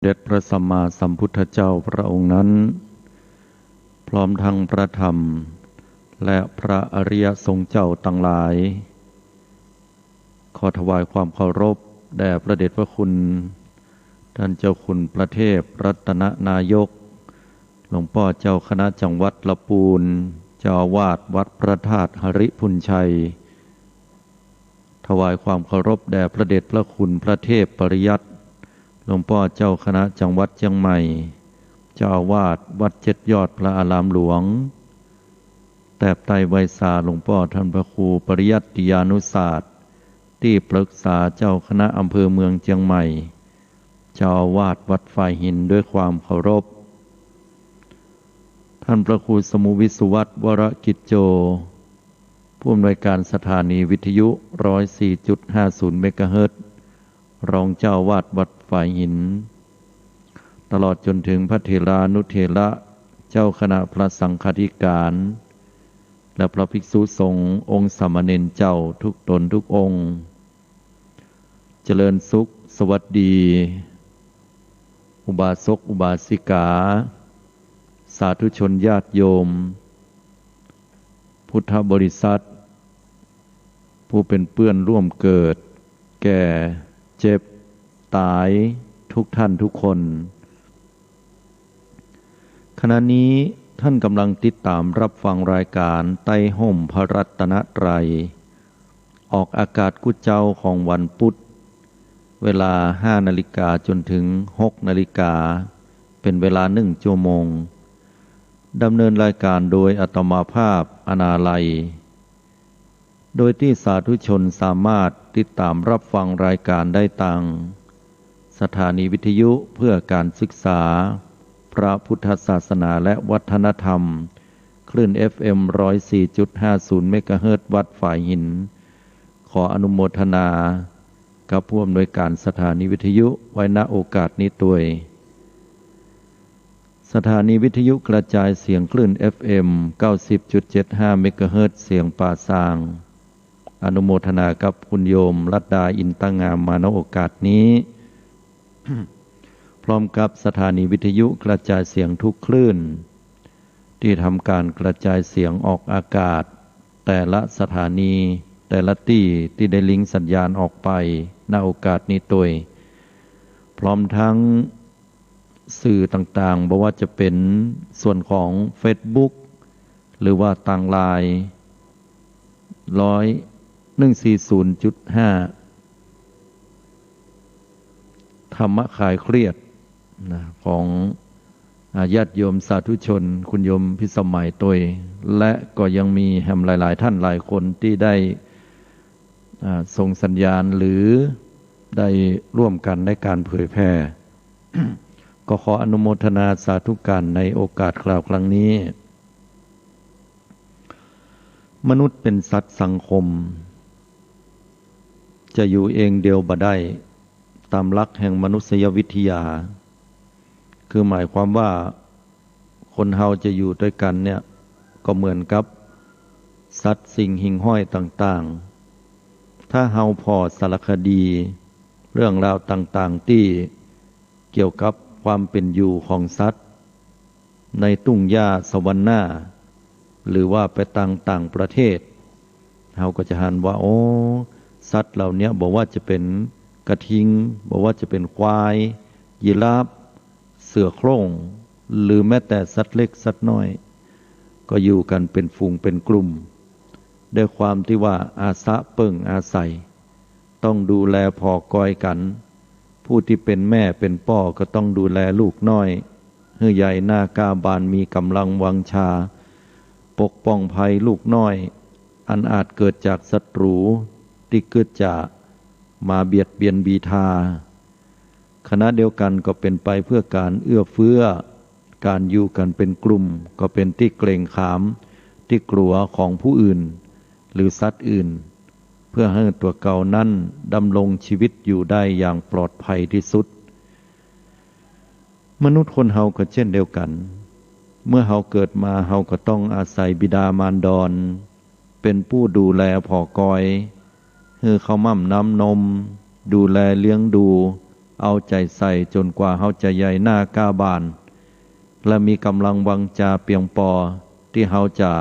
เด็จพระสัมมาสัมพุทธเจ้าพระองค์นั้นพร้อมทั้งพระธรรมและพระอริยสงฆ์เจ้าทั้งหลายขอถวายความเคารพแด่พระเดชพระคุณท่านเจ้าคุณพระเทพรัตนนายกหลวงพ่อเจ้าคณะจังหวัดลำพูนเจ้าอาวาสวัดพระธาตุหริพุนชัยถวายความเคารพแด่พระเดชพระคุณพระเทพปริยัติหลวงพ่อเจ้าคณะจังหวัดเชียงใหม่เจ้าอาวาสวัดเจ็ดยอดพระอารามหลวงแตบไตรไวสาหลวงพ่อท่านพระครูปริยัติยานุศาสตร์ที่ปรึกษาเจ้าคณะอำเภอเมืองเชียงใหม่เจ้าอาวาสวัดฝ่ายหินด้วยความเคารพท่านพระครูสมุวิสุวัตวรกิจโจผู้อำนวยการสถานีวิทยุ 104.50 เมกะเฮิรตซ์รองเจ้าวาดวัดฝ่ายหินตลอดจนถึงพระเถรานุเถระเจ้าคณะพระสังฆาธิการและพระภิกษุสงฆ์องค์สามเณรเจ้าทุกตนทุกองค์เจริญสุขสวัสดีอุบาสกอุบาสิกาสาธุชนญาติโยมพุทธบริษัทผู้เป็นเพื่อนร่วมเกิดแก่เจ็บตายทุกท่านทุกคนขณะนี้ท่านกำลังติดตามรับฟังรายการไต้ห่มพระรัตนตรัยออกอากาศกุเจ้าของวันพุธเวลา 5 นาฬิกาจนถึง 6 นาฬิกาเป็นเวลา1 ชั่วโมงดำเนินรายการโดยอาตมาภาพอนาลัยโดยที่สาธุชนสามารถติดตามรับฟังรายการได้ทางสถานีวิทยุเพื่อการศึกษาพระพุทธศาสนาและวัฒนธรรมคลื่น FM 104.50 เมกะเฮิรตซ์วัดฝ่ายหินขออนุโมทนากับผู้อำนวยการสถานีวิทยุไว้ณโอกาสนี้ด้วยสถานีวิทยุกระจายเสียงคลื่น FM 90.75 เมกะเฮิรตซ์เสียงป่าซางอนุโมทนากับคุณโยมรัตดาอินตั้งงามมาณโอกาสนี้ พร้อมกับสถานีวิทยุกระจายเสียงทุกคลื่นที่ทำการกระจายเสียงออกอากาศแต่ละสถานีแต่ละที่ได้ลิงก์สัญญาณออกไปณโอกาสนี้ด้วยพร้อมทั้งสื่อต่างๆบอกว่าจะเป็นส่วนของ Facebook หรือว่าต่างไลน์140.5 ธรรมะคลายเครียดนะของญาติโยมสาธุชนคุณโยมพิสมัยตัวและก็ยังมีแหมหลายๆท่านหลายคนที่ได้ส่งสัญญาณหรือได้ร่วมกันในการเผยแพร่ ก็ขออนุโมทนาสาธุการในโอกาสคราวครั้งนี้มนุษย์เป็นสัตว์สังคมจะอยู่เองเดียวบ่ได้ตามหลักแห่งมนุษยวิทยาคือหมายความว่าคนเฮาจะอยู่ด้วยกันเนี่ยก็เหมือนกับสัตว์สิ่งหิ่งห้อยต่างๆถ้าเฮาพอสารคดีเรื่องราวต่างๆที่เกี่ยวกับความเป็นอยู่ของสัตว์ในทุ่งหญ้าสวรรค์หน้าหรือว่าไปต่างประเทศเฮาก็จะหันว่าโอ้สัตว์เหล่านี้บอกว่าจะเป็นกระทิงบอกว่าจะเป็นควายยีราฟเสือโคร่งหรือแม้แต่สัตว์เล็กสัตว์น้อยก็อยู่กันเป็นฝูงเป็นกลุ่มด้วยความที่ว่าอาสะเปิ่งอาศัยต้องดูแลพอกอยกันผู้ที่เป็นแม่เป็นพ่อก็ต้องดูแลลูกน้อยให้ใหญ่หน้ากาบานมีกำลังวังชาปกป้องภัยลูกน้อยอันอาจเกิดจากศัตรูที่เกิดจากมาเบียดเบียนบีทาคณะเดียวกันก็เป็นไปเพื่อการเอื้อเฟื้อการอยู่กันเป็นกลุ่มก็เป็นที่เกรงขามที่กลัวของผู้อื่นหรือสัตว์อื่นเพื่อให้ตัวเก่านั้นดำรงชีวิตอยู่ได้อย่างปลอดภัยที่สุดมนุษย์คนเฮาก็เช่นเดียวกันเมื่อเฮาเกิดมาเฮาก็ต้องอาศัยบิดามารดรเป็นผู้ดูแลผอกอยให้เขาม่ำน้ำนมดูแลเลี้ยงดู เอาใจใส่จนกว่าเฮาจะใหญ่หน้ากล้าบานและมีกำลังวังชาเพียงพอที่เฮาจะ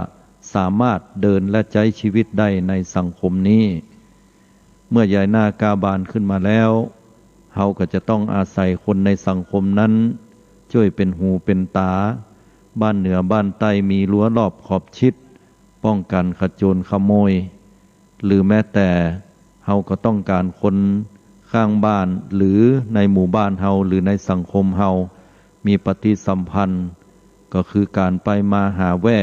สามารถเดินและใช้ชีวิตได้ในสังคมนี้เมื่อใหญ่หน้ากล้าบานขึ้นมาแล้วเฮาก็จะต้องอาศัยคนในสังคมนั้นช่วยเป็นหูเป็นตาบ้านเหนือบ้านใต้มีรั้วรอบขอบชิดป้องกันขโจรขโมยหรือแม้แต่เฮาก็ต้องการคนข้างบ้านหรือในหมู่บ้านเฮาหรือในสังคมเฮามีปฏิสัมพันธ์ก็คือการไปมาหาแว่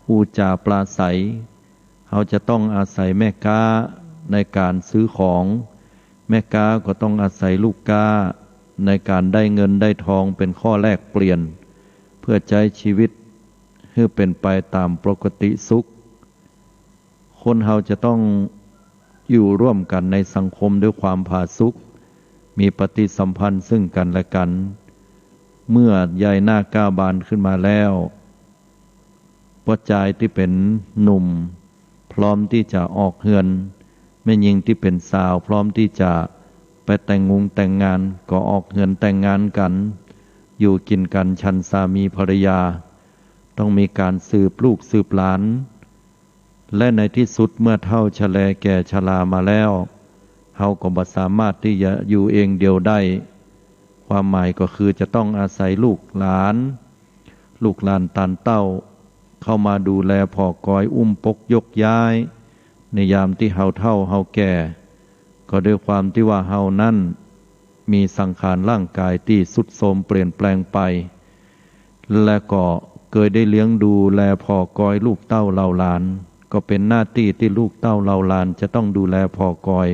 พูดจาปราศัยเฮาจะต้องอาศัยแม่ค้าในการซื้อของแม่ค้าก็ต้องอาศัยลูกค้าในการได้เงินได้ทองเป็นข้อแลกเปลี่ยนเพื่อใช้ชีวิตให้เป็นไปตามปกติสุขคนเฮาจะต้องอยู่ร่วมกันในสังคมด้วยความผาสุกมีปฏิสัมพันธ์ซึ่งกันและกันเมื่อใหญ่หน้ากล้าบานขึ้นมาแล้วปัจจัยที่เป็นหนุ่มพร้อมที่จะออกเฮือนแม่หญิงที่เป็นสาวพร้อมที่จะไปแต่งงานก็ออกเฮือนแต่งงานกันอยู่กินกันฉันสามีภรรยาต้องมีการสืบลูกสืบหลานและในที่สุดเมื่อเฒ่าชแลแก่ชรามาแล้วเฮาก็บ่สามารถที่จะอยู่เองเดียวได้ความหมายก็คือจะต้องอาศัยลูกหลานตานเต้าเข้ามาดูแลพ่อกอยอุ้มปกยกย้ายในยามที่เฮาเฒ่าเฮาแก่ก็ด้วยความที่ว่าเฮานั้นมีสังขารร่างกายที่ทรุดโทรมเปลี่ยนแปลงไปและก็เคยได้เลี้ยงดูแลพ่อกอยลูกเต้าเหล่าหลานก็เป็นหน้าที่ที่ลูกเต้าเหล่าหลานจะต้องดูแลพ่อกอย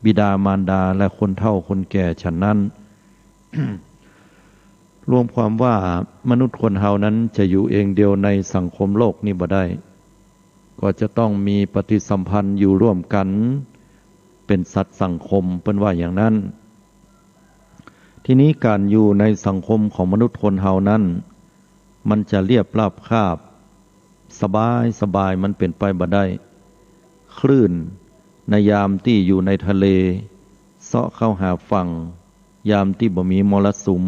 บิดามารดาและคนเฒ่าคนแก่ฉะนั้น รวมความว่ามนุษย์คนเฮานั้นจะอยู่เองเดียวในสังคมโลกนี้บ่ได้ก็จะต้องมีปฏิสัมพันธ์อยู่ร่วมกันเป็นสัตว์สังคมเป็นว่าอย่างนั้นทีนี้การอยู่ในสังคมของมนุษย์คนเฮานั้นมันจะเรียบราบคาบสบายมันเป็นไปบ่ได้คลื่นในยามที่อยู่ในทะเลเซาะเข้าหาฝั่งยามที่บ่มีมรสุม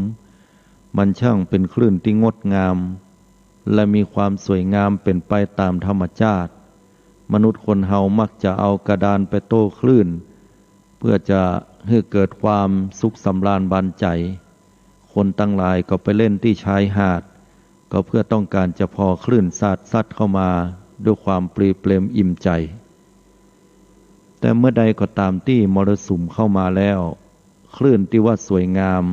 มันช่างเป็นคลื่นที่งดงามและมีความสวยงามเป็นไปตามธรรมชาติมนุษย์คนเฮามักจะเอากระดานไปโต้คลื่นเพื่อจะให้เกิดความสุขสำราญบานใจคนตั้งหลายก็ไปเล่นที่ชายหาดก็เพื่อต้องการจะพอคลื่นซัดเข้ามาด้วยความปรีเปรมอิ่มใจแต่เมื่อใดก็ตามที่มรสุมเข้ามาแล้วคลื่นที่ว่าสวยงาม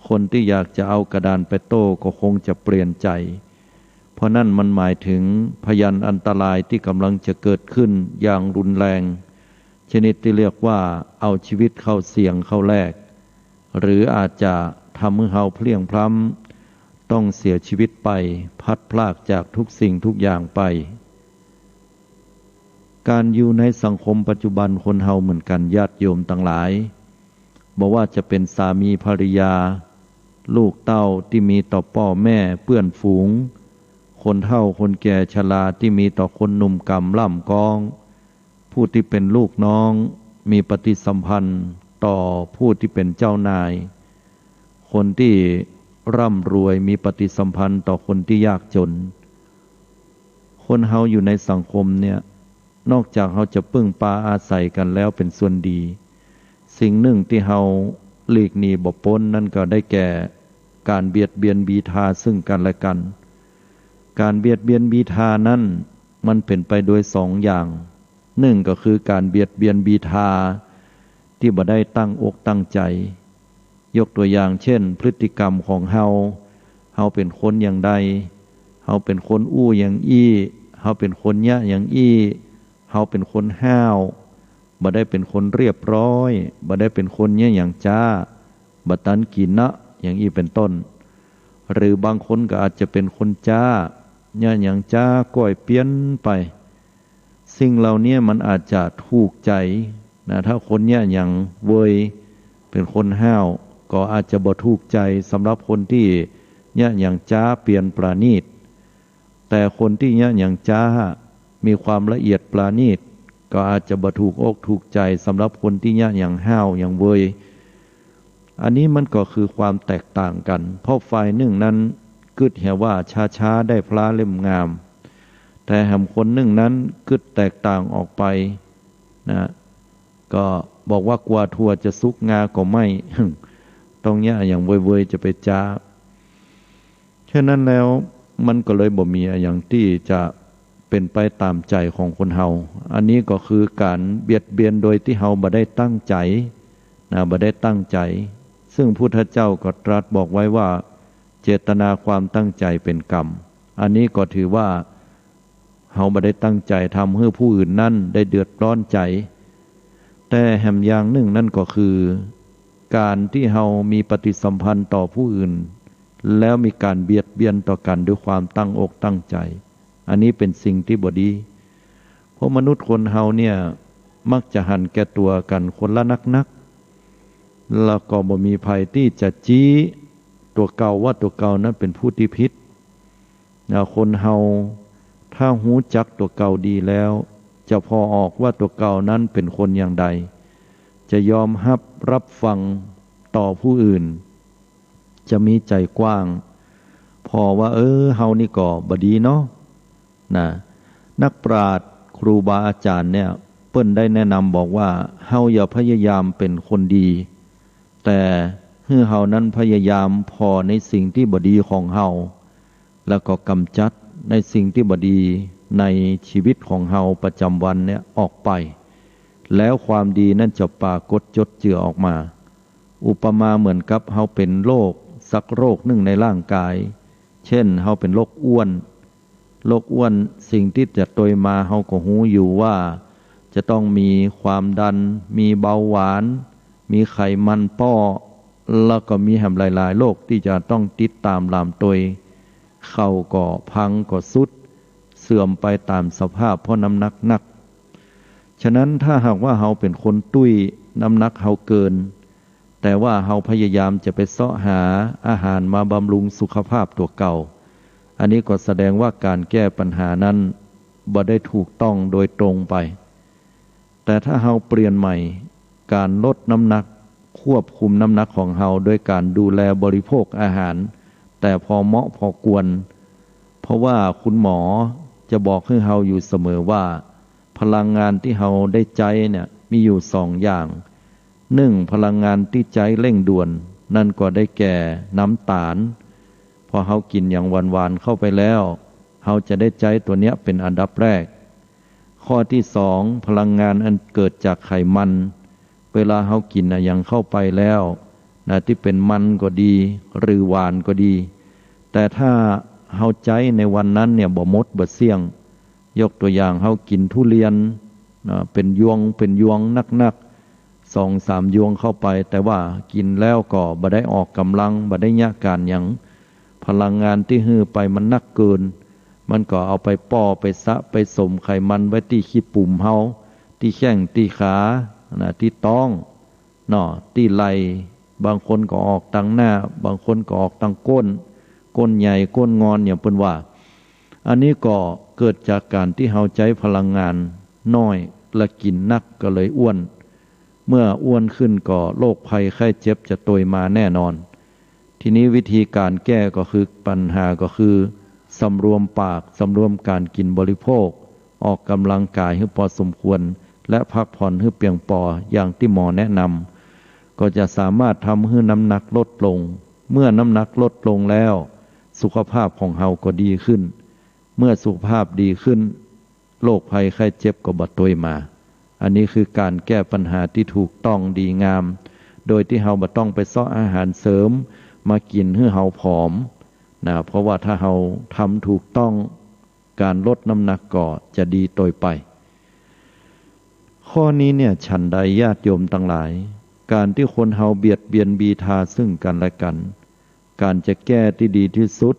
คนที่อยากจะเอากระดานไปโต้ก็คงจะเปลี่ยนใจเพราะนั่นมันหมายถึงพยันอันตรายที่กำลังจะเกิดขึ้นอย่างรุนแรงชนิดที่เรียกว่าเอาชีวิตเข้าเสี่ยงเข้าแลกหรืออาจจะทำให้เฮาเพลียงพล้ำต้องเสียชีวิตไปพัดพรากจากทุกสิ่งทุกอย่างไปการอยู่ในสังคมปัจจุบันคนเฮาเหมือนกันญาติโยมทั้งหลายบอกว่าจะเป็นสามีภรรยาลูกเต้าที่มีต่อพ่อแม่เพื่อนฝูงคนเฒ่าคนแก่ชราที่มีต่อคนหนุ่มกำล่ำกองผู้ที่เป็นลูกน้องมีปฏิสัมพันธ์ต่อผู้ที่เป็นเจ้านายคนที่ร่ำรวยมีปฏิสัมพันธ์ต่อคนที่ยากจนคนเฮาอยู่ในสังคมเนี่ยนอกจากเฮาจะพึ่งพาอาศัยกันแล้วเป็นส่วนดีสิ่งหนึ่งที่เฮาหลีกหนีบ่พ้นนั่นก็ได้แก่การเบียดเบียนบีทาซึ่งกันและกันการเบียดเบียนบีทานั้นมันเป็นไปโดยสองอย่างหนึ่งก็คือการเบียดเบียนบีทาที่บ่ได้ตั้งอกตั้งใจยกตัวอย่างเช่นพฤติกรรมของเฮาเป็นคนอย่างใดเฮาเป็นคนอู้อย่างอี้เฮาเป็นคนยะอย่างอี้เฮาเป็นคนห้าวบ่ได้เป็นคนเรียบร้อยบ่ได้เป็นคนเนี่ยอย่างจ้าบ่ตันกินนะอย่างอี้เป็นต้นหรือบางคนก็อาจจะเป็นคนจ้าเนี่ยอย่างจ้าก้อยเปี้ยนไปสิ่งเหล่านี้มันอาจจะถูกใจนะถ้าคนเนี่ยอย่างเวยเป็นคนห้าวก็อาจจะบ่ถูกใจสำหรับคนที่เนี่ยอย่างจ้าเปลี่ยนปราณีตแต่คนที่เนี่ยอย่างจ้ามีความละเอียดปราณีตก็อาจจะบ่ถูกอกถูกใจสำหรับคนที่เนี่ยอย่างห้าวอย่างเวย อันนี้มันก็คือความแตกต่างกันเพราะฝ่ายหนึ่งนั้นกึดเหี่ยว่าช้าๆได้พระเล่มงามแต่แห่งคนหนึ่งนั้นกึดแตกต่างออกไปนะก็บอกว่ากว่าทัวจะสุกงาก็ไม่ ตรงเนี้ยอย่างเว่ยๆจะไปจ้าฉะนั้นแล้วมันก็เลยบ่มีอย่างที่จะเป็นไปตามใจของคนเฮาอันนี้ก็คือการเบียดเบียนโดยที่เฮาบ่ได้ตั้งใจนะบ่ได้ตั้งใจซึ่งพุทธเจ้าก็ตรัสบอกไว้ว่าเจตนาความตั้งใจเป็นกรรมอันนี้ก็ถือว่าเฮาบ่ได้ตั้งใจทำให้ผู้อื่นนั่นได้เดือดร้อนใจแต่แห่งอย่างหนึ่งนั่นก็คือการที่เฮามีปฏิสัมพันธ์ต่อผู้อื่นแล้วมีการเบียดเบียนต่อกันด้วยความตั้งอกตั้งใจอันนี้เป็นสิ่งที่บ่ดีเพราะมนุษย์คนเฮาเนี่ยมักจะหันแก่ตัวกันคนละนักแล้วก็บ่มีภัยที่จะจี้ตัวเก่าว่าตัวเก่านั้นเป็นผู้ที่ผิดคนเฮาถ้าหูจักตัวเก่าดีแล้วจะพอออกว่าตัวเก่านั้นเป็นคนอย่างใดจะยอมรับฟังต่อผู้อื่นจะมีใจกว้างพอว่าเฮานี่ก็บ่ดีเนาะนะนักปราชญ์ครูบาอาจารย์เนี่ยเปิ้นได้แนะนำบอกว่าเฮาอย่าพยายามเป็นคนดีแต่ให้เฮานั้นพยายามพอในสิ่งที่บ่ดีของเฮาแล้วก็กำจัดในสิ่งที่บ่ดีในชีวิตของเฮาประจำวันเนี่ยออกไปแล้วความดีนั่นจะปรากฏจดเจือออกมาอุปมาเหมือนกับเฮาเป็นโรคสักโรคหนึ่งในร่างกายเช่นเฮาเป็นโรคอ้วนสิ่งที่จะตวยมาเฮาก็หูอยู่ว่าจะต้องมีความดันมีเบาหวานมีไขมันป้อแล้วก็มีแห่งหลายๆโรคที่จะต้องติดตามลามตวยเข่าก็พังก็สุดเสื่อมไปตามสภาพเพราะน้ำหนักหนักฉะนั้นถ้าหากว่าเฮาเป็นคนตุ้ยน้ำหนักเฮาเกินแต่ว่าเฮาพยายามจะไปเสาะหาอาหารมาบำรุงสุขภาพตัวเก่าอันนี้ก็แสดงว่าการแก้ปัญหานั้นบ่ได้ถูกต้องโดยตรงไปแต่ถ้าเฮาเปลี่ยนใหม่การลดน้ำหนักควบคุมน้ำหนักของเฮาโดยการดูแลบริโภคอาหารแต่พอเหมาะพอกวนเพราะว่าคุณหมอจะบอกให้เฮาอยู่เสมอว่าพลังงานที่เฮาได้ใจเนี่ยมีอยู่สองอย่างหนึ่งพลังงานที่ใจเร่งด่วนนั่นก็ได้แก่น้ำตาลพอเฮากินอย่างหวานๆเข้าไปแล้วเฮาจะได้ใจตัวเนี้ยเป็นอันดับแรกข้อที่สองพลังงานอันเกิดจากไขมันเวลาเฮากินอย่างเข้าไปแล้วที่เป็นมันก็ดีหรือหวานก็ดีแต่ถ้าเฮาใจในวันนั้นเนี่ยบ่หมดบ่เสี่ยงยกตัวอย่างเฮากินทุเรียนเป็นยวงนัก2-3 ยวงเข้าไปแต่ว่ากินแล้วก็บ่ได้ออกกำลังบ่ได้ยะการหยังพลังงานที่ฮื้อไปมันนักเกินมันก็เอาไปป้อไปสะไปสมไขมันไว้ที่ขี้ปุ่มเฮาที่แข้งที่ขาที่ท้องที่ไหล่บางคนก็ออกทางหน้าบางคนก็ออกทางก้นใหญ่ก้นงอนอย่างเปิ้นว่าอันนี้ก็เกิดจากการที่เฮาใช้พลังงานน้อยและกินนักก็เลยอ้วนเมื่ออ้วนขึ้นก็โรคภัยไข้เจ็บจะตวยมาแน่นอนทีนี้วิธีการแก้ก็คือปัญหาก็คือสำรวมปากสำรวมการกินบริโภคออกกำลังกายให้พอสมควรและพักผ่อนให้เพียงพออย่างที่หมอแนะนำก็จะสามารถทำให้น้ำหนักลดลงเมื่อน้ำหนักลดลงแล้วสุขภาพของเฮาก็ดีขึ้นเมื่อสุขภาพดีขึ้นโรคภัยไข้เจ็บก็บ่ตวยมาอันนี้คือการแก้ปัญหาที่ถูกต้องดีงามโดยที่เฮาบ่ต้องไปเสาะอาหารเสริมมากินให้เฮาผอมเพราะว่าถ้าเฮาทำถูกต้องการลดน้ำหนักก็จะดีโดยไปข้อนี้เนี่ยฉันใดญาติโยมทั้งหลายการที่คนเฮาเบียดเบียนบีทาซึ่งกันและกันการจะแก้ที่ดีที่สุด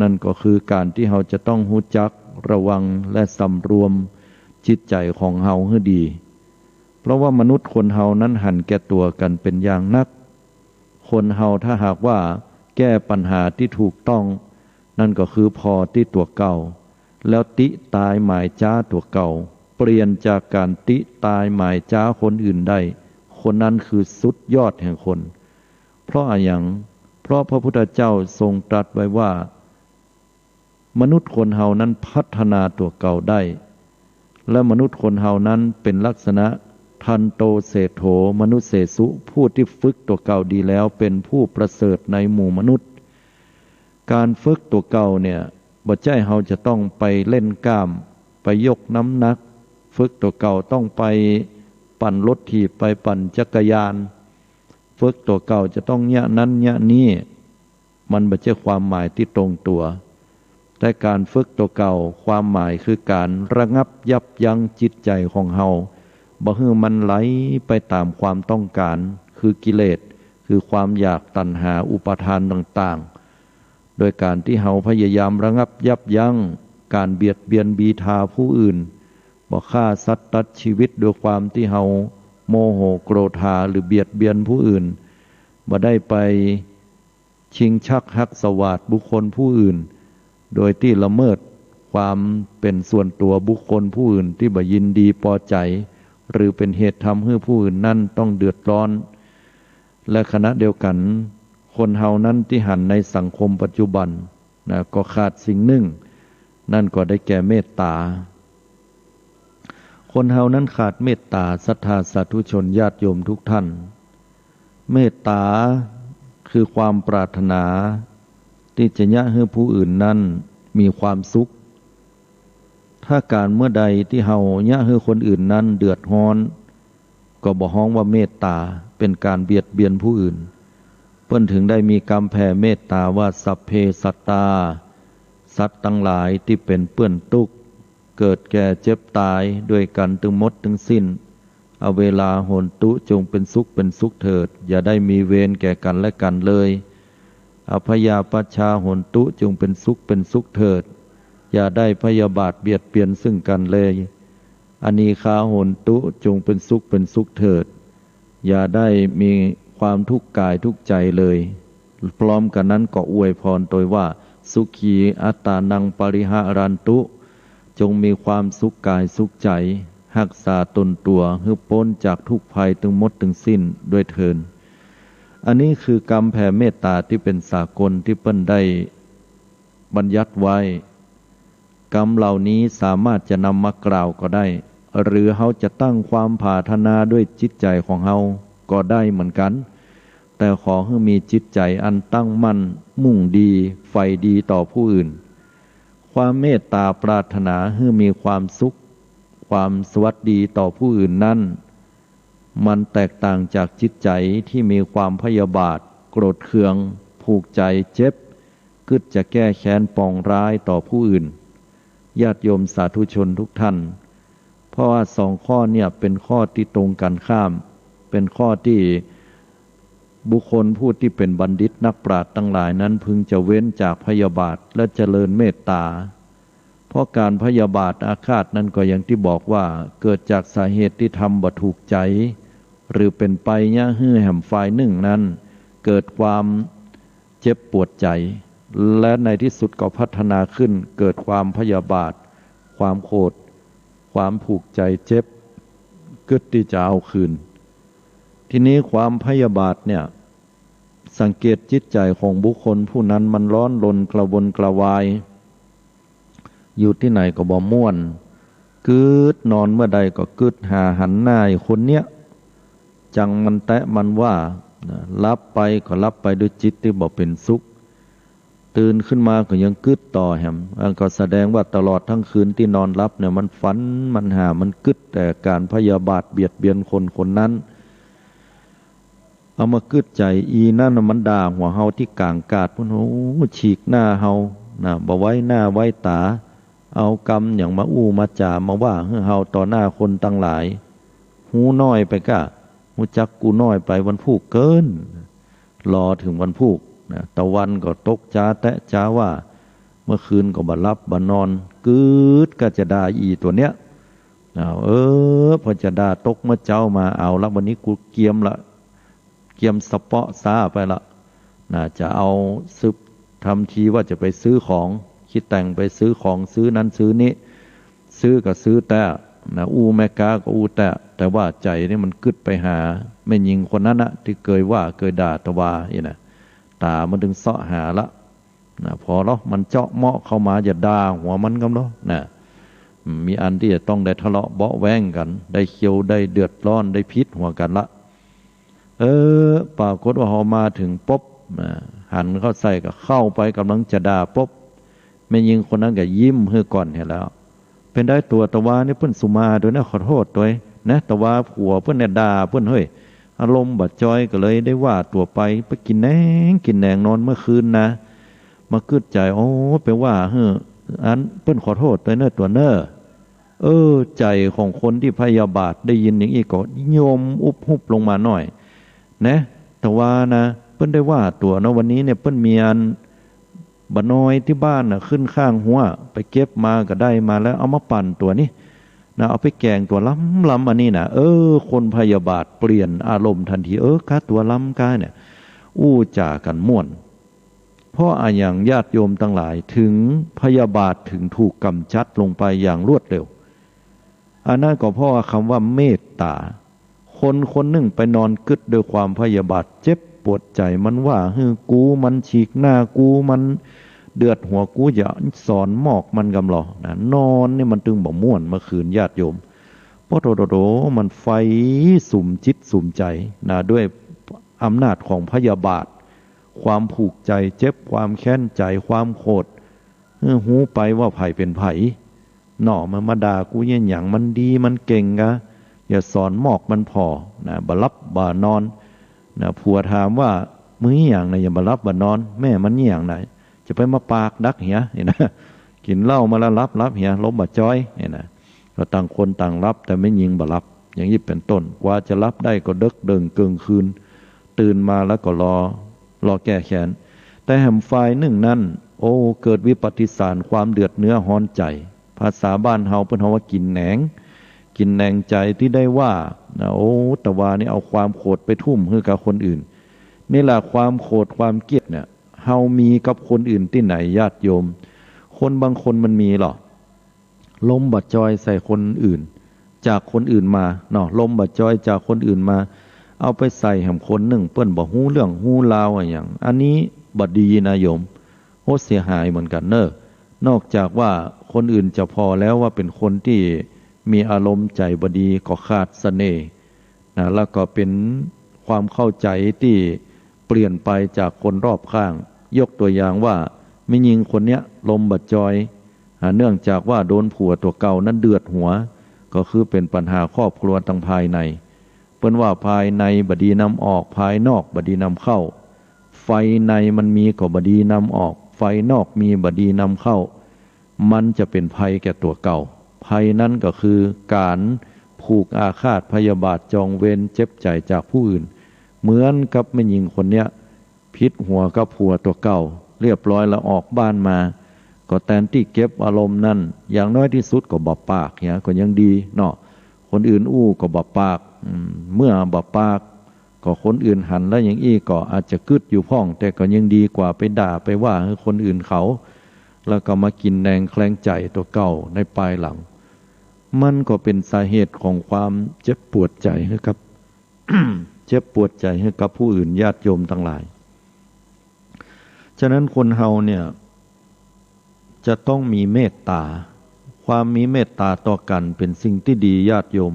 นั่นก็คือการที่เฮาจะต้องรู้จักระวังและสำรวมจิตใจของเฮาให้ดีเพราะว่ามนุษย์คนเฮานั้นหันแก่ตัวกันเป็นอย่างนักคนเฮาถ้าหากว่าแก้ปัญหาที่ถูกต้องนั่นก็คือพอที่ตัวเก่าแล้วติตายหมายจ้าตัวเก่าเปลี่ยนจากการติตายหมายจ้าคนอื่นได้คนนั้นคือสุดยอดแห่งคน เพราะอะไรอย่างเพราะพระพุทธเจ้าทรงตรัสไว้ว่ามนุษย์คนเฮานั้นพัฒนาตัวเก่าได้และมนุษย์คนเฮานั้นเป็นลักษณะทันโตเศโธมนุษย์เสสุผู้ที่ฝึกตัวเก่าดีแล้วเป็นผู้ประเสริฐในหมู่มนุษย์การฝึกตัวเก่าเนี่ยบ่ใช่เฮาจะต้องไปเล่นกล้ามไปยกน้ำหนักฝึกตัวเก่าต้องไปปั่นรถถีบไปปั่นจักรยานฝึกตัวเก่าจะต้องเนี้ยนั้นเนี้ยนี้มันบ่ใช่ความหมายที่ตรงตัวแต่การฝึกตัวเก่าความหมายคือการระงับยับยั้งจิตใจของเฮาบ่ให้มันไหลไปตามความต้องการคือกิเลสคือความอยากตัณหาอุปาทานต่างๆโดยการที่เฮาพยายามระงับยับยั้งการเบียดเบียนบีทาผู้อื่นบ่ฆ่าสัตว์ตัดชีวิตด้วยความที่เฮาโมโหโกรธาหรือเบียดเบียนผู้อื่นบ่ได้ไปชิงชักหักสวาทบุคคลผู้อื่นโดยที่ละเมิดความเป็นส่วนตัวบุคคลผู้อื่นที่บ่ยินดีพอใจหรือเป็นเหตุทำให้ผู้อื่นนั่นต้องเดือดร้อนและขณะเดียวกันคนเฮานั้นที่หันในสังคมปัจจุบันนะก็ขาดสิ่งหนึ่งนั่นก็ได้แก่เมตตาคนเฮานั้นขาดเมตตาศรัทธาสาธุชนญาติโยมทุกท่านเมตตาคือความปรารถนาที่จะยะให้ผู้อื่นนั้นมีความสุขถ้าการเมื่อใดที่เฮายะให้คนอื่นนั้นเดือดร้อนก็บ่ฮ้องว่าเมตตาเป็นการเบียดเบียนผู้อื่นเพิ่นถึงได้มีกรรมแผ่เมตตาว่าสัพเพสัตตาสัตว์ทั้งหลายที่เป็นเปื้อนทุกข์เกิดแก่เจ็บตายด้วยกันทั้งหมดทั้งสิ้นเอาเวลาโหนตุจงเป็นสุขเป็นสุขเถิดอย่าได้มีเวรแก่กันและกันเลยอภยาปัชชาโหนตุจงเป็นสุขเป็นสุขเถิดอย่าได้พยาบาทเบียดเบียนซึ่งกันเลยอนีฆาโหนตุจงเป็นสุขเป็นสุขเถิดอย่าได้มีความทุกข์กายทุกข์ใจเลยพร้อมกันนั้นก็อวยพรโดยว่าสุขีอัตตานังปริหารันตุจงมีความสุขกายสุขใจรักษาตนตัวให้พ้นจากทุกภัยทั้งหมดทั้งสิ้นด้วยเถิดอันนี้คือกรรมแผ่เมตตาที่เป็นสากลที่เปิ้นได้บัญญัติไว้กรรมเหล่านี้สามารถจะนำมากล่าวก็ได้หรือเฮาจะตั้งความปรารถนาด้วยจิตใจของเฮาก็ได้เหมือนกันแต่ขอให้มีจิตใจอันตั้งมั่นมุ่งดีใฝ่ดีต่อผู้อื่นความเมตตาปรารถนาให้มีความสุขความสวัสดีต่อผู้อื่นนั้นมันแตกต่างจากจิตใจที่มีความพยาบาทโกรธเคืองผูกใจเจ็บกึดจะแก้แค้นปองร้ายต่อผู้อื่นญาติโยมสาธุชนทุกท่านเพราะว่าสองข้อเนี่ยเป็นข้อที่ตรงกันข้ามเป็นข้อที่บุคคลผู้ที่เป็นบัณฑิตนักปราชญ์ทั้งหลายนั้นพึงจะเว้นจากพยาบาทและเจริญเมตตาเพราะการพยาบาทอาฆาตนั้นก็อย่างที่บอกว่าเกิดจากสาเหตุที่ทำบ่ถูกใจหรือเป็นไปเนี่ยฮื้อแห่มฝ่ายหนึ่งนั้นเกิดความเจ็บปวดใจและในที่สุดก็พัฒนาขึ้นเกิดความพยาบาทความโกรธความผูกใจเจ็บกึดที่จะเอาคืนทีนี้ความพยาบาทเนี่ยสังเกตจิตใจของบุคคลผู้นั้นมันร้อนรนกระวนกระวายอยู่ที่ไหนก็บ่ม่วนกึดนอนเมื่อใดก็กึดหาหันหน้าคนเนี้ยจังมันแตะมันว่ารับไปก็รับไปด้วยจิตที่บ่เป็นสุขตื่นขึ้นมาก็ยังกึดต่อแหมก็แสดงว่าตลอดทั้งคืนที่นอนรับเนี่ยมันฝันมันหามันกึดแต่การพยาบาทเบียดเบียนคนคนนั้นเอามากึดใจอีนั่นมันด่าหัวเฮาที่กลางกาดพุ่นโอ้ฉีกหน้าเฮานะบ่ไว้หน้าไว้ตาเอากรรมอย่างมาอู้มาจ่ามาว่าเฮาต่อหน้าคนตั้งหลายหูน้อยไปกะหูจักกูน้อยไปวันพูกเกินรอถึงวันพูกนะตะวันก็ตกจ้าแตะจ้าว่าเมื่อคืนก็บ่หลับบ่นอนกึดก็จะด่าอีตัวเนี้ยพอจะด่าตกเมื่อเจ้ามาเอาละวันนี้กูเกียมละเกียมสะเปาะซาไปละจะเอาซึบทำทีว่าจะไปซื้อของคิดแต่งไปซื้อของซื้อนั้นซื้อนี้ซื้อก็ซื้อแต่อู้แม่กาก็อู้แต่ว่าใจนี่มันกึดไปหา แม่หญิงคนนั้นนะที่เคยว่าเคยด่าตะวาอย่างน่ะตามันถึงเสาะหาละนะพอแล้วมันเจาะเหมาะเข้ามาอย่าด่าหัวมันก็แล้วนะมีอันที่จะต้องได้ทะเลาะเบาะแว้งกันได้เคียวได้เดือดร้อนได้พิษหัวกันละปรากฏว่าพอมาถึงปุ๊บหันเข้าใส่ก็เข้าไปกำลังจะด่าปุ๊บแม่หญิงคนนั้นก็ยิ้มเฮือก่อนเห็นแล้วเป็นได้ตัวตะวานี่เพิ่นสุมาด้วยนะขอโทษตัวนะตะวาผัวเพิ่นเนี่ยด่าเพิ่นเฮ้ยอารมณ์บัดจอยก็เลยได้ว่าตัวไปกินแหนงนอนเมื่อคืนนะมาคืดใจโอ้ไปว่าเฮ้ออันเพิ่นขอโทษตัวเน้อตัวเน้อใจของคนที่พยาบาทได้ยินอย่างนี้ก็โยมอุบหุบลงมาหน่อยนะแต่ว่านะเพิ่นได้ว่าตัวนะวันนี้เนี่ยเพิ่นมีอันบะน้อยที่บ้านน่ะขึ้นข้างหัวไปเก็บมาก็ได้มาแล้วเอามาปั่นตัวนี้นะเอาไปแกงตัวล้ำอันนี้นะคนพยาบาทเปลี่ยนอารมณ์ทันทีข้าตัวล้ำก้าเนี่ยอู้จ่ากันม่วนเพราะอย่างญาติโยมทั้งหลายถึงพยาบาทถึงถูกกำจัดลงไปอย่างรวดเร็วอันนั้นก็เพราะคำว่าเมตตาคนหนึ่งไปนอนกึดด้วยความพยาบาทเจ็บปวดใจมันว่ากูมันฉีกหน้ากูมันเดือดหัวกูอย่าสอนหมอกมันกำหรอนะนอนนี่มันตึงบ่ม่วนเมื่อคืนญาติโยมเพราะโดมันไฟสุ่มจิตสุ่มใจนะด้วยอำนาจของพยาบาทความผูกใจเจ็บความแค้นใจความโกรธหูไปว่าไผ่เป็นไผ่หน่อมันมาด่ากูเนี่ยอย่างมันดีมันเก่งกะอย่าสอนหมอกมันพอนะบลับบานอนนะผัวถามว่ามึงอย่างไหนอย่าบลับบานอนแม่มันอย่างไหนจะไปมาปากดักเหียเห็นนะกินเหล้ามาแล้วรับเหียล้มบาจ้อยเห็นนะเราต่างคนต่างรับแต่ไม่ยิงบรับอย่างนี้เป็นต้นกว่าจะรับได้ก็เดิงเกิงคืนตื่นมาแล้วก็รอแก้แค้นแต่แหมฝ่ายหนึ่งนั้นเกิดวิปฏิสารความเดือดเนื้อฮ้อนใจภาษาบ้านเฮาเพิ่นเฮาว่ากินแหนงใจที่ได้ว่าตะวานี่เอาความโกรธไปทุ่มให้กับคนอื่นนี่แหละความโกรธความเกลียดเนี่ยเฮามีกับคนอื่นที่ไหนญาติโยมคนบางคนมันมีหรอลมบัดจอยใส่คนอื่นจากคนอื่นมาเนาะลมบัดจอยจากคนอื่นมาเอาไปใส่แห่งคนหนึ่งเปิ้นบอกฮู้เรื่องฮู้ราวอย่างอันนี้บัดดีนะโยมเสียหายเหมือนกันเนอะนอกจากว่าคนอื่นจะพอแล้วว่าเป็นคนที่มีอารมณ์ใจบดีก็ขาดเสน่ห์นะแล้วก็เป็นความเข้าใจที่เปลี่ยนไปจากคนรอบข้างยกตัวอย่างว่าไม่ยิงคนเนี้ยลมบัดจอยเนื่องจากว่าโดนผัวตัวเก่านั้นเดือดหัวก็คือเป็นปัญหาครอบครัวทางภายในเปิ้นว่าภายในบดีนำออกภายนอกบดีนำเข้าไฟในมันมีก็บดีนำออกไฟนอกมีบดีนำเข้ามันจะเป็นภัยแก่ตัวเก่าภัยนั้นก็คือการผูกอาฆาตพยาบาทจองเวรเจ็บใจจากผู้อื่นเหมือนกับแม่หญิงคนเนี้ยพิษหัวกับผัวตัวเก่าเรียบร้อยแล้วออกบ้านมาก็แทนที่เก็บอารมณ์นั่นอย่างน้อยที่สุดก็บ่ปากเนี่ยก็ยังดีเนาะคนอื่นอู้ก็บ่ปากเมื่อบ่ปากก็คนอื่นหันแล้วอย่างอี้ก็อาจจะกึดอยู่พ่องแต่ก็ยังดีกว่าไปด่าไปว่าให้คนอื่นเขาแล้วก็มากินแดงแคลงใจตัวเก่าในปลายหลังมันก็เป็นสาเหตุของความเจ็บปวดใจให้กับ เจ็บปวดใจให้กับผู้อื่นญาติโยมทั้งหลายฉะนั้นคนเฮาเนี่ยจะต้องมีเมตตาความมีเมตตาต่อกันเป็นสิ่งที่ดีญาติโยม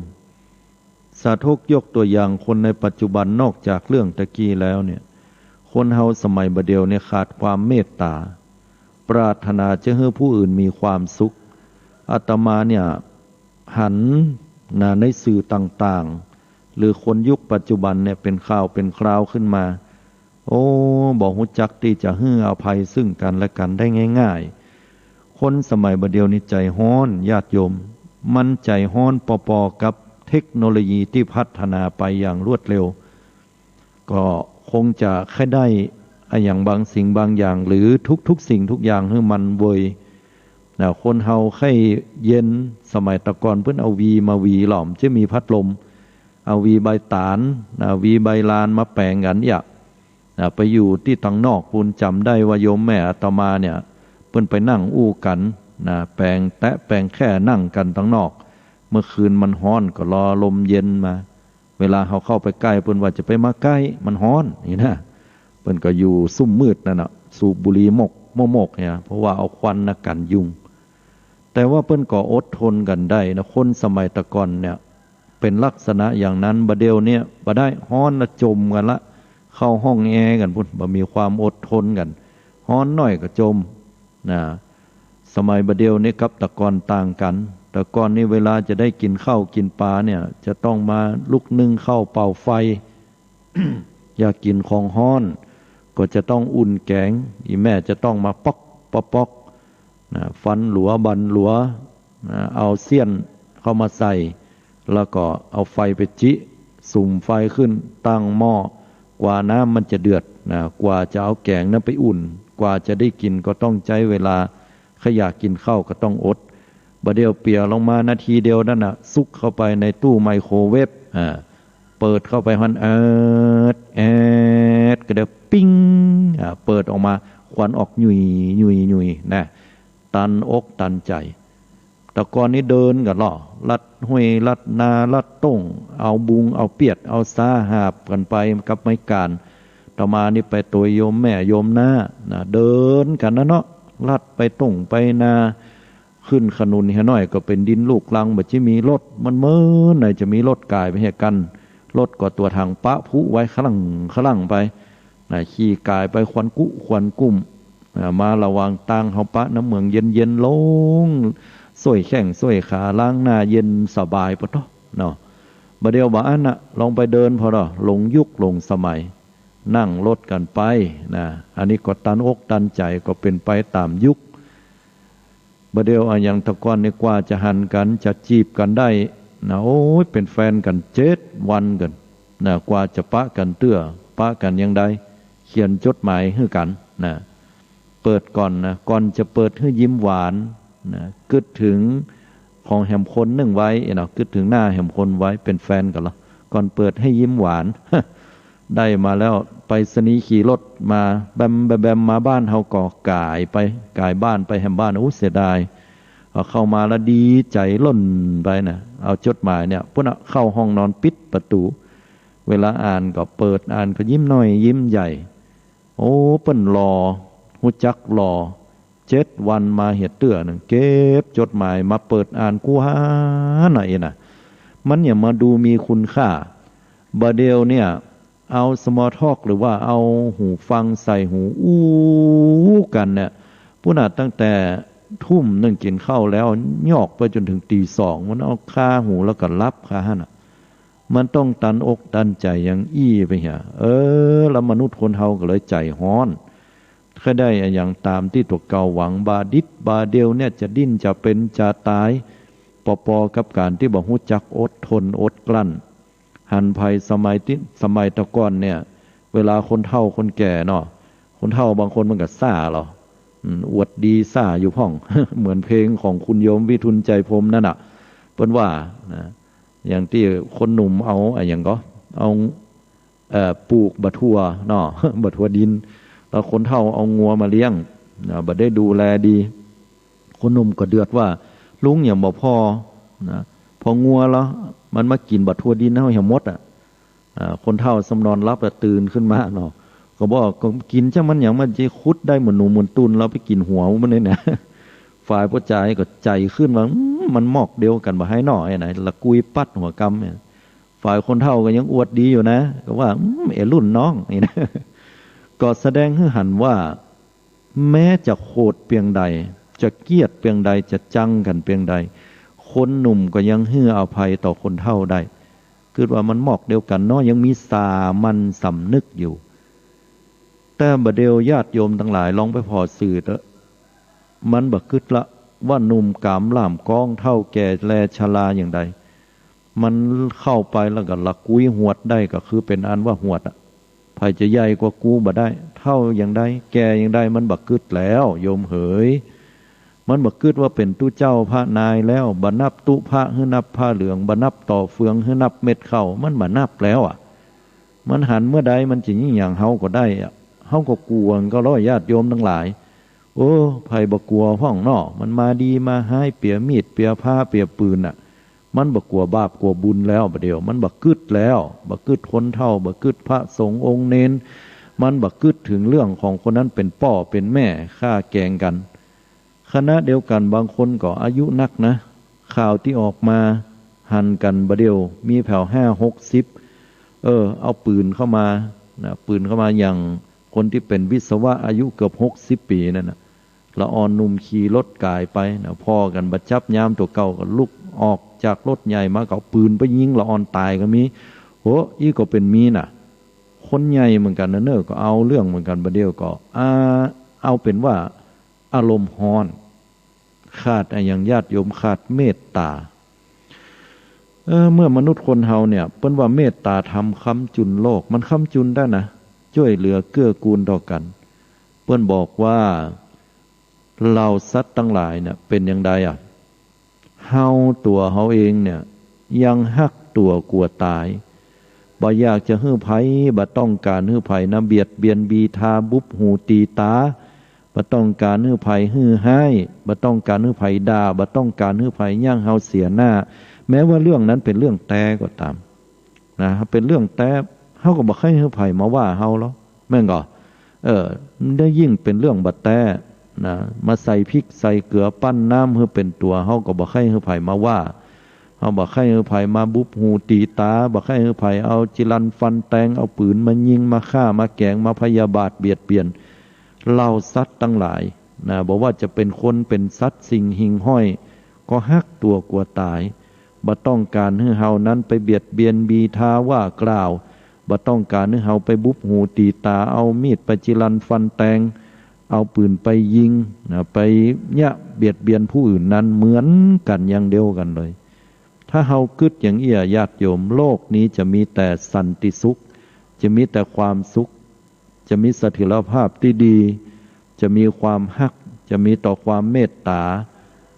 สาธกยกตัวอย่างคนในปัจจุบันนอกจากเรื่องตะกี้แล้วเนี่ยคนเฮาสมัยบัดเดียวเนี่ยขาดความเมตตาปรารถนาจะให้ผู้อื่นมีความสุขอาตมาเนี่ยหันในสื่อต่างๆหรือคนยุคปัจจุบันเนี่ยเป็นข่าวเป็นคราวขึ้นมาบอกหุจักที่จะให้อภัยซึ่งกันและกันได้ง่ายๆคนสมัยบัดเดียวนี้ใจฮ้อนญาติโยมมันใจฮ้อนปอๆกับเทคโนโลยีที่พัฒนาไปอย่างรวดเร็วก็คงจะแค่ได้อย่างบางสิ่งบางอย่างหรือทุกสิ่งทุกอย่างให้มันเวยคนเฮาไข้เย็นสมัยตะกอนเพิ่นเอาวีมาวีหล่อมจะมีพัดลมเอาวีใบตาลวีใบลานมาแปลงกันอยากไปอยู่ที่ตังนอกปูนจำได้ว่าโยมแม่อาตมาเนี่ยเพิ่นไปนั่งอู้กันแปลงแตะแปลงแค่นั่งกันตังนอกเมื่อคืนมันฮ้อนก็รอลมเย็นมา เวลาเขาเข้าไปใกล้เพิ่นว่าจะไปมาใกล้มันฮ้อนนี่นะเพิ่นก็อยู่ซุ่มมืดนั่นน่ะสูบบุหรี่มกเนี่ยเพราะว่าเอาควันนะกันยุงแต่ว่าเพิ่นก็อดทนกันได้นะคนสมัยตะก่อนเนี่ยเป็นลักษณะอย่างนั้นบะเดียวเนี่ยบ่ได้ฮ้อนละจมกันละเข้าห้องแอร์กันพุ่นบ่มีความอดทนกันฮ้อนหน่อยก็จมนะสมัยบะเดียวนี้กับตะก่อนต่างกันตะก่อนนี่เวลาจะได้กินข้าวกินปลาเนี่ยจะต้องมาลุกนึ่งข้าวเป่าไฟ อยากกินของฮ้อนก็จะต้องอุ่นแกงอีแม่จะต้องมาป๊อกป๊อกนะฟันหลัวบันหลัวนะเอาเสี้ยนเข้ามาใส่แล้วก็เอาไฟไปจิสุ่มไฟขึ้นตั้งหม้อกว่าน้ำมันจะเดือดนะกว่าจะเอาแกงนั้นไปอุ่นกว่าจะได้กินก็ต้องใช้เวลาขยากกินข้าวก็ต้องอดบะเดียวเปียลงมานาทีเดียวนั่นน่ะซุกเข้าไปในตู้ไมโครเวฟเปิดเข้าไปมันแอดก็เดี๋ยวปิ้งเปิดออกมาควันออกหยุยนะตันอกตันใจแต่ก่อนนี้เดินกันล่อลัดห้วยลัดนาลัดต้งเอาบุงเอาเปียดเอาซาหาบกันไปกับไม้การต่อมานี่ไปตัวโยมแม่โยมหน้านะเดินกันนะเนาะลัดไปต้งไปนาขึ้นขนุนเฮน้อยก็เป็นดินลูกลังแบบที่มีรถมันเมื่อไหนจะมีรถกายไปให้กันรถก็ตัวทางปะผู้ไว้ข้างไปนะขี่กายไปควันกุ้มมาระวังตางเขาปะน้ำเมืองเย็นลงสวยแข้งสวยขาล้างหน้าเย็นสบายปะเนาะบ่เดียวบ่อันน่ะลองไปเดินพอหลงยุคหลงสมัยนั่งรถกันไปนะอันนี้ก็ตันอกตันใจก็เป็นไปตามยุคบ่เดียวอย่างตะก้อนนี่กว่าจะหันกันจะจีบกันได้นะโอ้ยเป็นแฟนกัน7 วันกันนะกว่าจะปะกันปะกันยังไดเขียนจดหมายให้กันนะเปิดก่อนนะก่อนจะเปิดให้ยิ้มหวานนะกึดถึงของแหมคนนึ่งไว้เนาะกึดถึงหน้าแหมคนไว้เป็นแฟนกันเหรอก่อนเปิดให้ยิ้มหวาน ได้มาแล้วไปสนีขี่รถมาแบมมาบ้านเฮาก่อกายบ้านไปแหมบ้านโอ้เสียดายเข้ามาแล้วดีใจล้นไปนะเอาจดหมายเนี่ยพุ่นเข้าห้องนอนปิดประตูเวลาอ่านก็เปิดอ่านก็ยิ้มน้อยยิ้มใหญ่โอ้เปิ้นรอหูจักรอ7 วันมาเห็ดเตื้อหนึ่งเก็บจดหมายมาเปิดอ่านกูหาหน่อยนะมันอย่ามาดูมีคุณค่าบาเดลเนี่ยเอาสมอลทอกหรือว่าเอาหูฟังใส่หูอู้กันเนี่ยผู้น่ะตั้งแต่ทุ่มหนึ่งกินข้าวแล้วยอกไปจนถึงตี 2มันเอาคาหูแล้วก็รับคาหันอ่ะมันต้องตันอกตันใจอย่างอี้ไปเหี้ยแล้วมนุษย์คนเฮาก็เลยใจฮ้อนก็ได้อย่างตามที่ตัวเก่าหวังบาดิดบาเดียวเนี่ยจะดิ้นจะเป็นจะตายปอกับการที่บอกหูจักอดทนอดกลั้นหันภัยสมัยตะก่อนเนี่ยเวลาคนเฒ่าคนแก่เนาะคนเฒ่าบางคนมันก็ซ่าหรออวดดีซ่าอยู่พ่อง เหมือนเพลงของคุณโยมวิทุลใจพรมนั่นน่ะเปิ้นว่านะอย่างที่คนหนุ่มเอาอย่างก็เอาปลูกบะทั่วเนาะ บะทั่วดินแล้วคนเฒ่าเอางัวมาเลี้ยงบ่ได้ดูแลดีคนหนุ่มก็เดือดว่าลุงอย่างบ่พอนะพองัวแล้วมันมากินบะทั่วดินเฮาเหี่ยมดคนเฒ่าสำนอนรับตื่นขึ้นมาเนาะก็บอกก็กินจังมันอย่างมันจะคุดได้เหมือนหนูเหมือนตุนแล้วไปกินหัวมันเลยนะฝ่ายพ่อใจก็ใจขึ้นว่ามันหมอกเดียวกันบ่ให้หน่อยไหนละกุยปัดหัวกำเนี่ยฝ่ายคนเฒ่าก็ยังอวดดีอยู่นะก็ว่ารุ่นน้องนี่นะก็แสดงให้หันว่าแม้จะโคตรเพียงใดจะเกลียดเพียงใดจะจังกันเพียงใดคนหนุ่มก็ยังให้อภัยต่อคนเฒ่าได้คือว่ามันหมอกเดียวกันเนาะยังมีสามัญสำนึกอยู่แต่บดเดียวญาติโยมทั้งหลายลองไปพอสื่อเถอะมันบักคึดละว่าหนุ่มกามล่ามกองเท่าแก่แลชราอย่างใดมันเข้าไปแล้วก็ละกุยหวดได้ก็คือเป็นอันว่าหวดไผจะใหญ่กว่ากูบ่ได้เท่าอย่างใดแก่อย่างใดมันบักคึดแล้วโยมเหยมันบักคึดว่าเป็นตู้เจ้าพระนายแล้วบ่นับตู้พระให้นับผ้าเหลืองบ่นับต่อเฟืองให้นับเม็ดเข้ามันบ่นับแล้วมันหันเมื่อใดมันจะยิ่งอย่างเฮาก็ได้เฮาก็กลัวก็ร้อยญาติโยมทั้งหลายโอ้ไผบ่กลัวห้องนอกมันมาดีมาให้เปียมีดเปียผ้าเปียปืน มันบ่กลัวบาปกลัวบุญแล้วประเดี๋ยวมันบ่กึดแล้วบ่กึดคนเฒ่าบ่กึดพระสงฆ์องค์เนนมันบ่กึดถึงเรื่องของคนนั้นเป็นพ่อเป็นแม่ฆ่าแกงกันคณะเดียวกันบางคนก็อายุนักนะข่าวที่ออกมาหันกันประเดี๋ยวมีแผ่ว50เอาปืนเข้ามานะปืนเข้ามาอย่างคนที่เป็นวิศวะอายุเกือบ60 ปีนั่นนะละออนหนุ่มขี่รถกายไปนะพ่อกันบัดจับยามตัวเก่าก็ลุกออกจากรถใหญ่มาก็เอาปืนไปยิงละออนตายก็มีโหอีก็เป็นมีน่ะคนใหญ่เหมือนกันนะเนอะก็เอาเรื่องเหมือนกันประเดี๋ยวก็เอาเป็นว่าอารมณ์ฮ้อนขาดอย่างญาติโยมขาดเมตตาเมื่อมนุษย์คนเฮาเนี่ยเปิ้นว่าเมตตาธรรมค้ำจุนโลกมันค้ำจุนได้นะช่วยเหลือเกื้อกูลต่อกันเปิ้นบอกว่าเราสัตว์ทั้งหลายเนี่ยเป็นอย่างใดเฮาตัวเฮาเองเนี่ยยังฮักตัวกลัวตายบ่อยากจะฮื้อไผบ่ต้องการฮื้อไผนะเบียดเบียนบีทาบุบหูตีตาบ่ต้องการฮื้อไผฮื้อให้บ่ต้องการฮื้อไผด่าบ่ต้องการฮื้อไผย่างเฮาเสียหน้าแม้ว่าเรื่องนั้นเป็นเรื่องแต่ก็ตามนะเป็นเรื่องแต่เฮาก็บ่ให้ฮื้อไผมาว่าเฮาหรอกแม่นก็ได้ยิ่งเป็นเรื่องบัดแต่นะมาใส่พริกใส่เกลือปั้นน้ำเพื่อเป็นตัวเฮาก็บ่ให้ฮื้อไผมาว่าเฮาบ่ให้ฮื้อไผมาบุบหูตีตาบ่ให้ฮื้อไผเอาจิรันฟันแตงเอาปืนมายิงมาฆ่ามาแกล้งมาพยาบาทเบียดเบียนเราสัตว์ทั้งหลายนะบอกว่าจะเป็นคนเป็นสัตว์สิ่งหิ่งห้อยก็ฮักตัวกลัวตายบ่ต้องการให้เฮานั้นไปเบียดเบียนบีทาว่ากล่าวบ่ต้องการให้เฮาไปบุบหูตีตาเอามีดไปจิรันฟันแตงเอาปืนไปยิงนะไปเนี่ยเบียดเบียนผู้อื่นนั้นเหมือนกันอย่างเดียวกันเลยถ้าเฮากึดอย่างญาติโยมโลกนี้จะมีแต่สันติสุขจะมีแต่ความสุขจะมีเสถียรภาพที่ดีจะมีความฮักจะมีต่อความเมตตา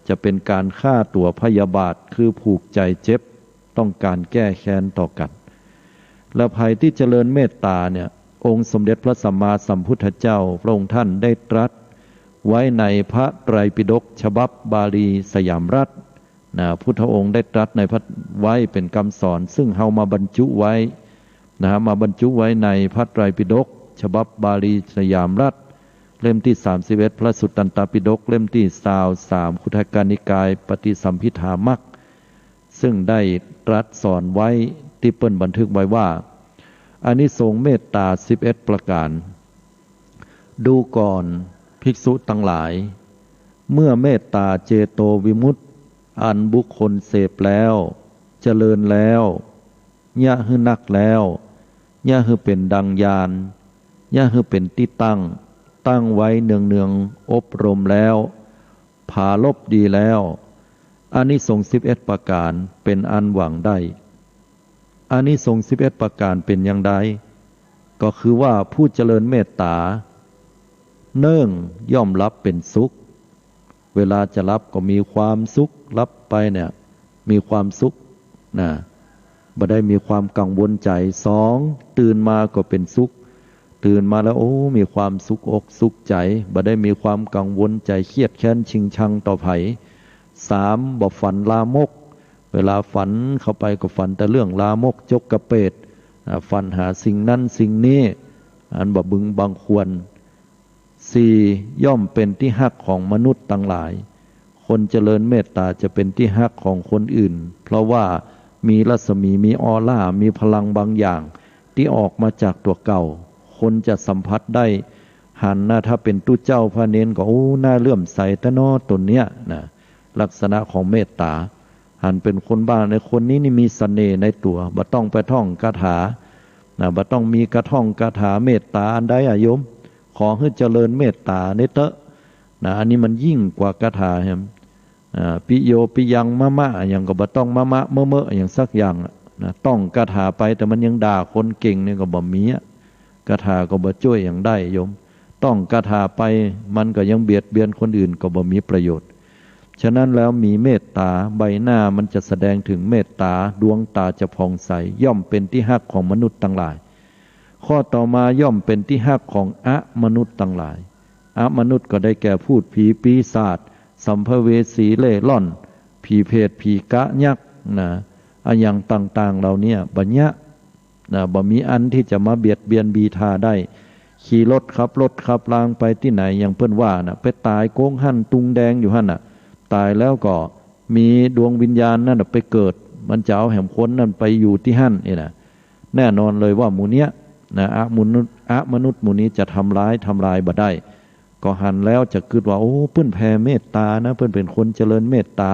จะเป็นการฆ่าตัวพยาบาทคือผูกใจเจ็บต้องการแก้แค้นต่อกันและภัยที่เจริญเมตตาเนี่ยองค์สมเด็จพระสัมมาสัมพุทธเจ้าพระองค์ท่านได้ตรัสไว้ในพระไตรปิฎกฉบับบาลีสยามรัฐนะพุทธองค์ได้ตรัสในพระไว้เป็นคำสอนซึ่งเฮามาบรรจุไว้นะมาบรรจุไว้ในพระไตรปิฎกฉบับบาลีสยามรัฐเล่มที่31พระสุตตันตปิฎกเล่มที่23คุทธกนิกายปฏิสัมภิธามัคซึ่งได้ตรัสสอนไว้ที่เปิ้นบันทึกไว้ว่าอานิสงส์เมตตา11ประการดูก่อนภิกษุทั้งหลายเมื่อเมตตาเจโตวิมุตติอันบุคคลเสพแล้วเจริญแล้วยะหือนักแล้วยะหือเป็นดังญาณยะหือเป็นที่ตั้งไว้เนืองอบรมแล้วผาลบดีแล้วอานิสงส์11ประการเป็นอันหวังได้อานิสงส์11ประการเป็นอย่างใดก็คือว่าผู้เจริญเมตตาเนื่องย่อมรับเป็นสุขเวลาจะรับก็มีความสุขรับไปเนี่ยมีความสุขนะบ่ได้มีความกังวลใจ2ตื่นมาก็เป็นสุขตื่นมาแล้วโอ้มีความสุขอกสุขใจบ่ได้มีความกังวลใจเครียดแค้นชิงชังต่อไผ3บ่ฝันลามกเวลาฝันเข้าไปก็ฝันแต่เรื่องลามกจกกระเปดฝันหาสิ่งนั้นสิ่งนี้อันบ่บึงบังควร4ย่อมเป็นที่ฮักของมนุษย์ทั้งหลายคนเจริญเมตตาจะเป็นที่ฮักของคนอื่นเพราะว่ามีรัศมีมีออร่ามีพลังบางอย่างที่ออกมาจากตัวเก่าคนจะสัมผัสได้หันนะถ้าเป็นตู้เจ้าพระเนนก็โอ้น่าเลื่อมใสแต่นอตนเนี้ยนะลักษณะของเมตตาหันเป็นคนบ้าในคนนี้นี่มีเสน่ห์ในตัวบ่ต้องไปท่องคาถานะบ่ต้องมีกระท่องคาถาเมตตาอันใดโยมขอให้เจริญเมตตาในเตอะนะอันนี้มันยิ่งกว่าคาถาแฮมปิโยปิยังมะมะอย่างก็บ่ต้องมะมะเมื่ออย่างสักอย่างนะต้องคาถาไปแต่มันยังด่าคนเก่งนี่ก็บ่มีคาถาก็บ่ช่วยอย่างได้โยมต้องคาถาไปมันก็ยังเบียดเบียนคนอื่นก็บ่มีประโยชน์ฉะนั้นแล้วมีเมตตาใบหน้ามันจะแสดงถึงเมตตาดวงตาจะผ่องใสย่อมเป็นที่ฮักของมนุษย์ทั้งหลายข้อต่อมาย่อมเป็นที่ฮักของมนุษย์ทั้งหลายมนุษย์ก็ได้แก่พูดผีปีศาจสัมภเวสีเล่ร่อนผีเพศผีกะยักษ์ นะอย่างต่างๆเราเนี่ยบัญญัตินะบ่มีอันที่จะมาเบียดเบียนบีทาได้ขี่รถขับรางไปที่ไหนอย่างเพื่อนว่านะไปตายโก้งหั่นตุงแดงอยู่หั่นน่ะตายแล้วก็มีดวงวิญญาณนั่นไปเกิดมันจะเอาแหมคนนั่นไปอยู่ที่หั่นนี่นะแน่นอนเลยว่าหมู่เนี้ยนะมนุษย์หมู่นี้จะทำลายบ่ได้ก็หันแล้วจะคิดว่าโอ้เพื่อนแผ่เมตตานะเพื่อนเป็นคนเจริญเมตตา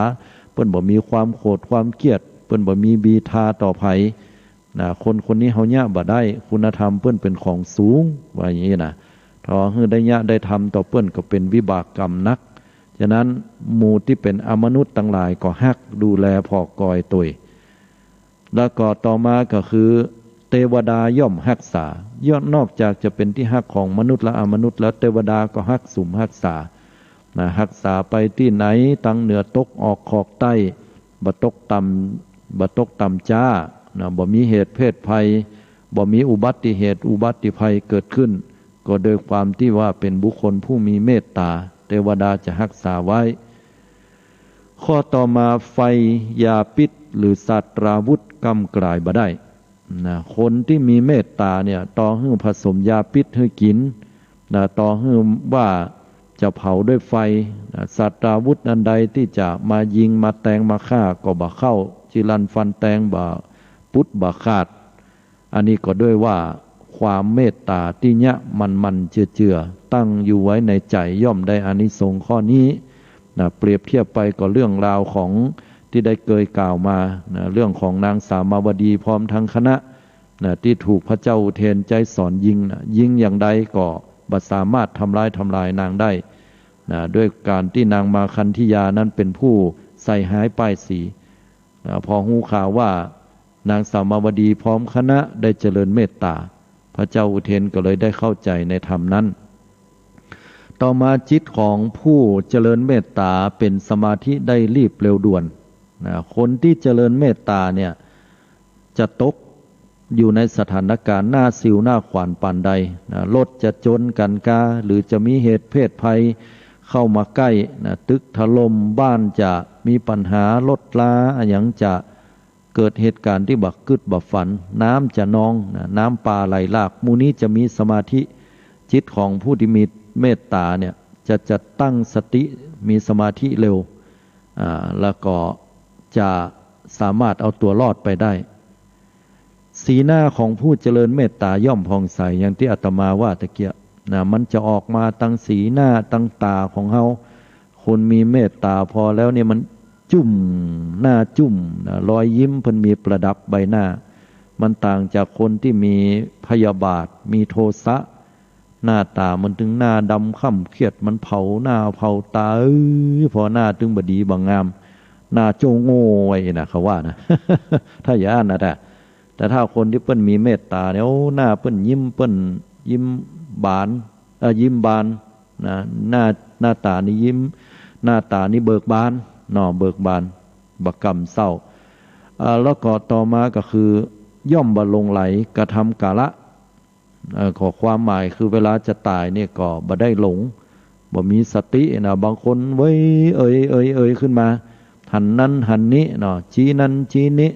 เพื่อนบ่มีความโกรธความเกลียดเพื่อนบ่มีบีทาต่อไผนะคนนี้เฮาเนี่ยบ่ได้คุณธรรมเพื่อนเป็นของสูงว่าอย่างนี้นะถ้าเฮาได้เนี่ยได้ทำต่อเพื่อนก็เป็นวิบากกรรมนักฉะนั้นหมู่ที่เป็นอมนุษย์ทั้งหลายก็ฮักดูแลพอกอยตวยแล้วก็ต่อมาก็คือเทวดาย่อมรักษาย่อมนอกจากจะเป็นที่ฮักของมนุษย์และอมนุษย์แล้วเทวดาก็ฮักสุมรักษานะรักษาไปที่ไหนตั้งเหนือตกออกขอกใต้บ่ตกต่ำจ้านะบ่มีเหตุเพศภัยบ่มีอุบัติเหตุอุบัติภัยเกิดขึ้นก็โดยความที่ว่าเป็นบุคคลผู้มีเมตตาเทวดาจะรักษาไว้ข้อต่อมาไฟยาพิษหรือสัตราวุธกำกลายบ่ได้นะคนที่มีเมตตาเนี่ยต่อให้ผสมยาพิษให้กินนะต่อให้ว่าจะเผาด้วยไฟนะสัตราวุธอันใดที่จะมายิงมาแทงมาฆ่าก็บ่เข้าจิรันฟันแทงบ่ปุดบ่ขาดอันนี้ก็ด้วยว่าความเมตตาที่เนี้ยมันเจือตั้งอยู่ไว้ในใจย่อมได้อานิสงส์ข้อนี้นะเปรียบเทียบไปก็เรื่องราวของที่ได้เคยกล่าวมานะเรื่องของนางสามาวดีพร้อมทั้งคณะนะที่ถูกพระเจ้าอุเทนใจสอนยิงนะยิงอย่างใดก็บ่สามารถทำลายนางได้นะด้วยการที่นางมาคันธิยานั้นเป็นผู้ใส่หายป้ายสีนะพอหูข่าวว่านางสามาวดีพร้อมคณะได้เจริญเมตตาพระเจ้าอุเทนก็เลยได้เข้าใจในธรรมนั้นต่อมาจิตของผู้เจริญเมตตาเป็นสมาธิได้รีบเร็วด่วนนะคนที่เจริญเมตตาเนี่ยจะตกอยู่ในสถานการณ์หน้าสิวหน้าขวานปานใดนะรถจะจนกันกาหรือจะมีเหตุเพศภัยเข้ามาใกล้นะตึกถล่มบ้านจะมีปัญหารถล้าอย่างจะเกิดเหตุการณ์ที่บักกึดบักฝันน้ำจะนองนะน้ำป่าไหลหลากหมู่นี้จะมีสมาธิจิตของผู้ที่มีเมตตาเนี่ยจะตั้งสติมีสมาธิเร็วแล้วก็จะสามารถเอาตัวรอดไปได้สีหน้าของผู้เจริญเมตตาย่อมผ่องใสอย่างที่อาตมาว่าตะเกียนะมันจะออกมาตั้งสีหน้าตั้งตาของเฮาคนมีเมตตาพอแล้วเนี่ยมันจุ่มหน้าจุ่มนะรอยยิ้มเพิ่นมีประดับใบหน้ามันต่างจากคนที่มีพยาบาทมีโทสะหน้าตามันถึงหน้าดำค่ำเครียดมันเผาหน้าเผาตาพอหน้าถึงบดีบางงามหน้าโจโง่ไว้นะเขาว่านะ ถ้าอย่าอ่านนะแต่ถ้าคนที่เปิ้นมีเมตตาเนี่ยหน้าเปิ้นยิ้มบานยิ้มบานนะหน้าตานี่ยิ้มหน้าตานี่เบิกบานเบิกบานบักกำเศร้าแล้วก็ต่อมาก็คือย่อมบ่หลงไหลกระทำกาละขอความหมายคือเวลาจะตายเนี่ยก็บ่ได้หลงบ่มีสตินะบางคนเว้ยเอ่ยขึ้นมาหันนั้นหันนี้ชี้นั้นชี้นี้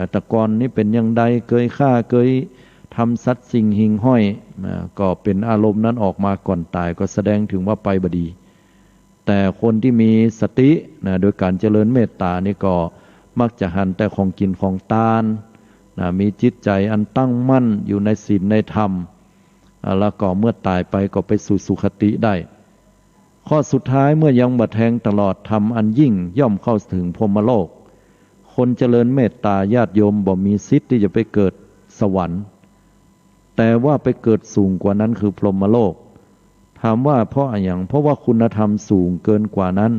แต่ก่อนนี้เป็นอย่างใดเคยฆ่าเคยทำสัตว์สิ่งหิ่งห้อยก็เป็นอารมณ์นั้นออกมาก่อนตายก็แสดงถึงว่าไปบดีแต่คนที่มีสติโดยการเจริญเมตตานี่ก็มักจะหันแต่ของกินของทานมีจิตใจอันตั้งมั่นอยู่ในศีลในธรรมแล้วก็เมื่อตายไปก็ไปสู่สุคติได้ข้อสุดท้ายเมื่อยังบัดแทงตลอดธรรมอันยิ่งย่อมเข้าถึงพรหมโลกคนเจริญเมตตาญาติโยมบ่มีสิทธิ์ที่จะไปเกิดสวรรค์แต่ว่าไปเกิดสูงกว่านั้นคือพรหมโลกถามว่าเพราะอะไรอย่างเพราะว่าคุณธรรมสูงเกินกว่านั้น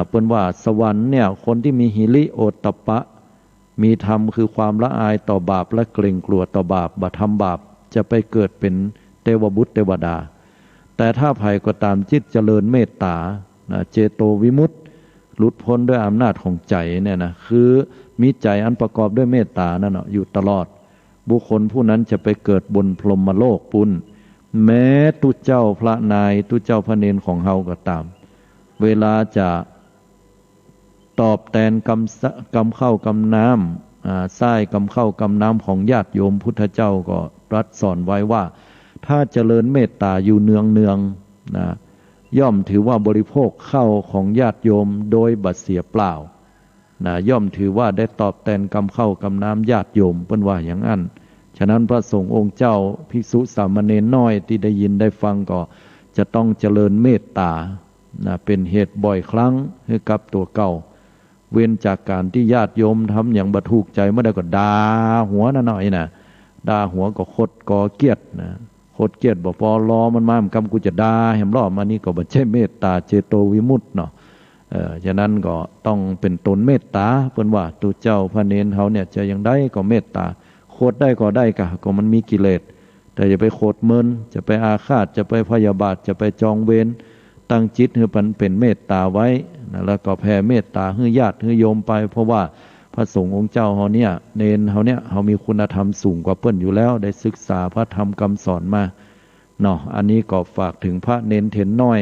เปิ้นว่าสวรรค์เนี่ยคนที่มีหิริโอตตัปปะมีธรรมคือความละอายต่อบาปและเกรงกลัวต่อบาปบ่ทำบาปจะไปเกิดเป็นเทวบุตรเทวดาแต่ถ้าภัยก็ตามจิตเจริญเมตตาเจโตวิมุตติหลุดพ้นด้วยอำนาจของใจเนี่ยนะคือมีใจอันประกอบด้วยเมตตานั่นอยู่ตลอดบุคคลผู้นั้นจะไปเกิดบนพรหมโลกปุณแม้ตุเจ้าพระนายตุเจ้าพระเนรของเฮาก็ตามเวลาจะ ตอบแทนกรรมข้าวกรรมน้ำทรายกรรมข้าวกรรมน้ำของญาติโยมพุทธเจ้าก็ตรัสสอนไว้ว่าถ้าเจริญเมตตาอยู่เนืองนะย่อมถือว่าบริโภคข้าวของญาติโยมโดยบัดเสียเปล่านะย่อมถือว่าได้ตอบแทนกรรมข้าวกรรมน้ำญาติโยมเพิ่นว่าอย่างนั้นฉะนั้นพระสงฆ์องค์เจ้าภิกษุสามเณรน้อยที่ได้ยินได้ฟังก็จะต้องเจริญเมตตานะเป็นเหตุบ่อยครั้งให้กับตัวเก่าเว้นจากการที่ญาติโยมทำอย่างบ่ถูกใจเมื่อใดก็ด่าหัวน่ะหน่อยนะด่าหัวก็คดก่อเกลียดนะคดเกลียดบ่พอรอมันมามันกำกูจะด่าแหมรอบมานี่ก็บ่ใช่เมตตาเจโตวิมุตติเนาะฉะนั้นก็ต้องเป็นตนเมตตาเพิ่นว่าตัวเจ้าพระเนรเฮาเนี่ยจะอย่างใดก็เมตตาโคตรได้ก็ได้ก็มันมีกิเลสแต่อย่าไปโคตรเมินจะไปอาฆาตจะไปพยาบาทจะไปจองเวรตั้งจิตให้มันเป็นเมตตาไว้นะแล้วก็แผ่เมตตาให้ญาติให้โยมไปเพราะว่าพระสงฆ์องค์เจ้าเฮาเนี่ยเนรเฮาเนี่ยเฮามีคุณธรรมสูงกว่าเพิ่นอยู่แล้วได้ศึกษาพระธรรมคำสอนมาเนาะอันนี้ก็ฝากถึงพระเนรเถรน้อย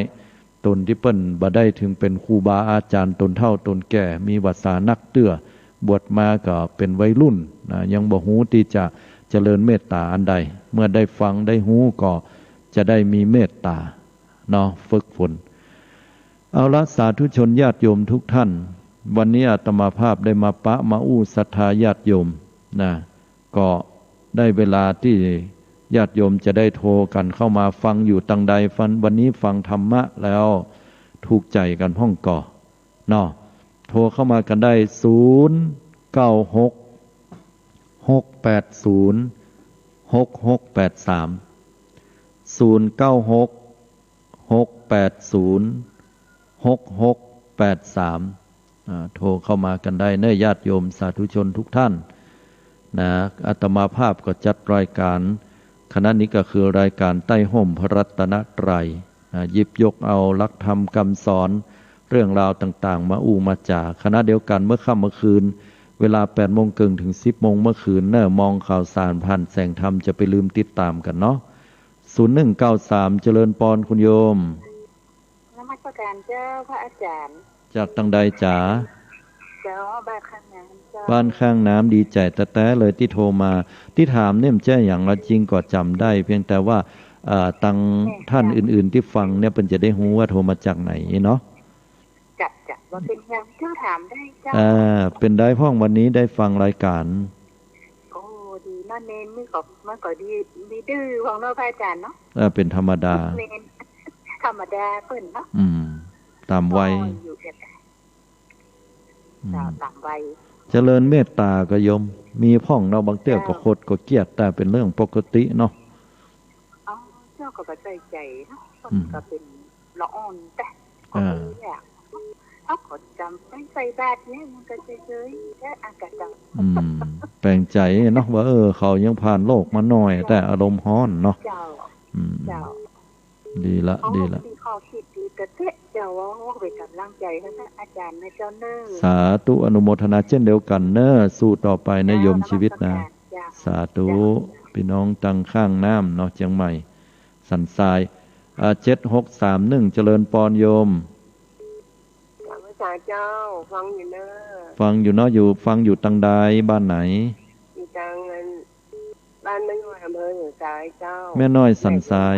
ตนที่เปิ้นบ่ได้ถึงเป็นครูบาอาจารย์ตนเฒ่าตนแก่มีวาสานักเตื้อบวชมาก็เป็นวัยรุ่นนะยังบ่ฮู้ที่จะเจริญเมตตาอันใดเมื่อได้ฟังได้ฮู้ก็จะได้มีเมตตาเนาะฝึกฝนเอาละสาธุชนญาติโยมทุกท่านวันนี้อาตมาภาพได้มาปะมาอู้ศรัทธาญาติโยมนะก็ได้เวลาที่ญาติโยมจะได้โทรกันเข้ามาฟังอยู่ตังใดวันนี้ฟังธรรมะแล้วถูกใจกันห้องก่อเนาะโทรเข้ามากันได้โทรเข้ามากันได้เนื้อญาติโยมสาธุชนทุกท่านนะอาตมาภาพก็จัดรายการคณะนี้ก็คือรายการใต้ห่มพระรัตนตรัยหยิบยกเอาหลักธรรมคำสอนเรื่องราวต่างๆมาอู้มาจ่าคณะเดียวกันเมื่อค่ำเมื่อคืนเวลา8:30 นถึง 10:00 นเมื่อคืนเนมองข่าวสารผ่านแสงธรรมจะไปลืมติดตามกันเนาะ0193เจริญปอนคุณโยมนมัสการเจ้าพระอาจารย์จากตังใดจ๋าเจ้าบ้านข้างน้ำเจ้าบ้านข้างน้ำดีใจแต่เลยที่โทรมาที่ถามเนี่ยมันแจ้อย่างละจริงก็จำได้เพียงแต่ว่าตังท่านอื่นๆที่ฟังเนี่ยเป็นจะได้รู้ว่าโทรมาจากไหนเนาะจัดว่าเป็นยังเจ้าถามได้เจ้าเป็นได้พ่องวันนี้ได้ฟังรายการโอ้ดีน่าเน้นมันก็ดีดื้อของเราพระอาจารย์เนาะเป็นธรรมดาธรรมดาเพิ่นเนาะตามวัยตามวัยเจริญเมตตาก็ยมมีพ่องเราบางเตี้ยก็โคตรก็เกลียดแต่เป็นเรื่องปกติเนาะเจ้าก็บ่ใจเนาะก็เป็นละอ่อนแต่ก็เนี่ยเขาก็จำใส่บาตรเนี่ยมันก็เฉยๆแค่อากาศแปลงใจเนาะว่าเขายังผ่านโลกมาหน่อยแต่อารมณ์ร้อนเนาะเจ้าดีละข้อคิดดีกระเทะเจ้าว่าเป็นกำลังใจให้ท่านอาจารย์ในเจ้าเนอสาธุอนุโมทนาเช่นเดียวกันเนอสู้ต่อไปในโยมชีวิตนะสาธุพี่น้องตังข้างน้ำเนาะเชียงใหม่สันทราย7631เจริญปอนโยมพระอาจารย์เจ้าฟังอยู่เนอฟังอยู่เนาะฟังอยู่ตังใดบ้านไหนอยู่ตังบ้านแม่น้อยอำเภอหัวสายเจ้าแม่น้อยสันทราย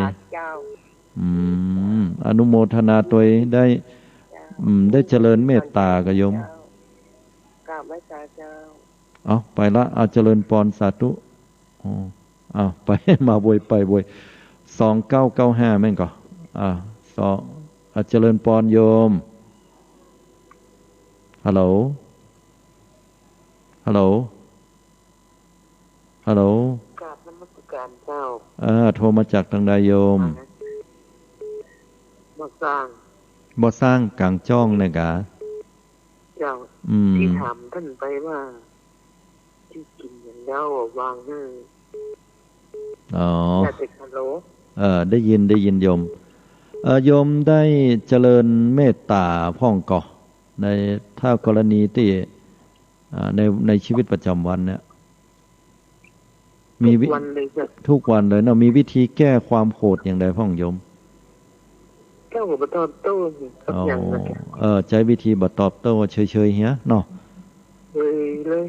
อนุโมทนาตัวได้เจริญเมตตากับโยมกราบไหว้เจ้าเอาไปละเอาเจริญปอนสาธุเอาไปมาบวยไปบวย2995แม่งก่อนเจริญปอนโยมฮัลโหลกราบนมัสการเจ้าโทรมาจากทางใดโยมบ่สร้างกลางจ้องเลยกะเจ้าที่ถามท่านไปว่าที่กินอย่างเดียววางให้แต่ฮัลโหลได้ยินโยมโยมได้เจริญเมตตาพ่องก่อในถ้ากรณีที่ในชีวิตประจำวันเนี่ยมีทุกวันเลยเนาะมีวิธีแก้ความโกรธอย่างไรพ่องโยมแก้ จ้าก็บ่ตอบโต้กับหยังนะใช้วิธีบ่ตอบโต้เฉยๆเฮียเนาะเลย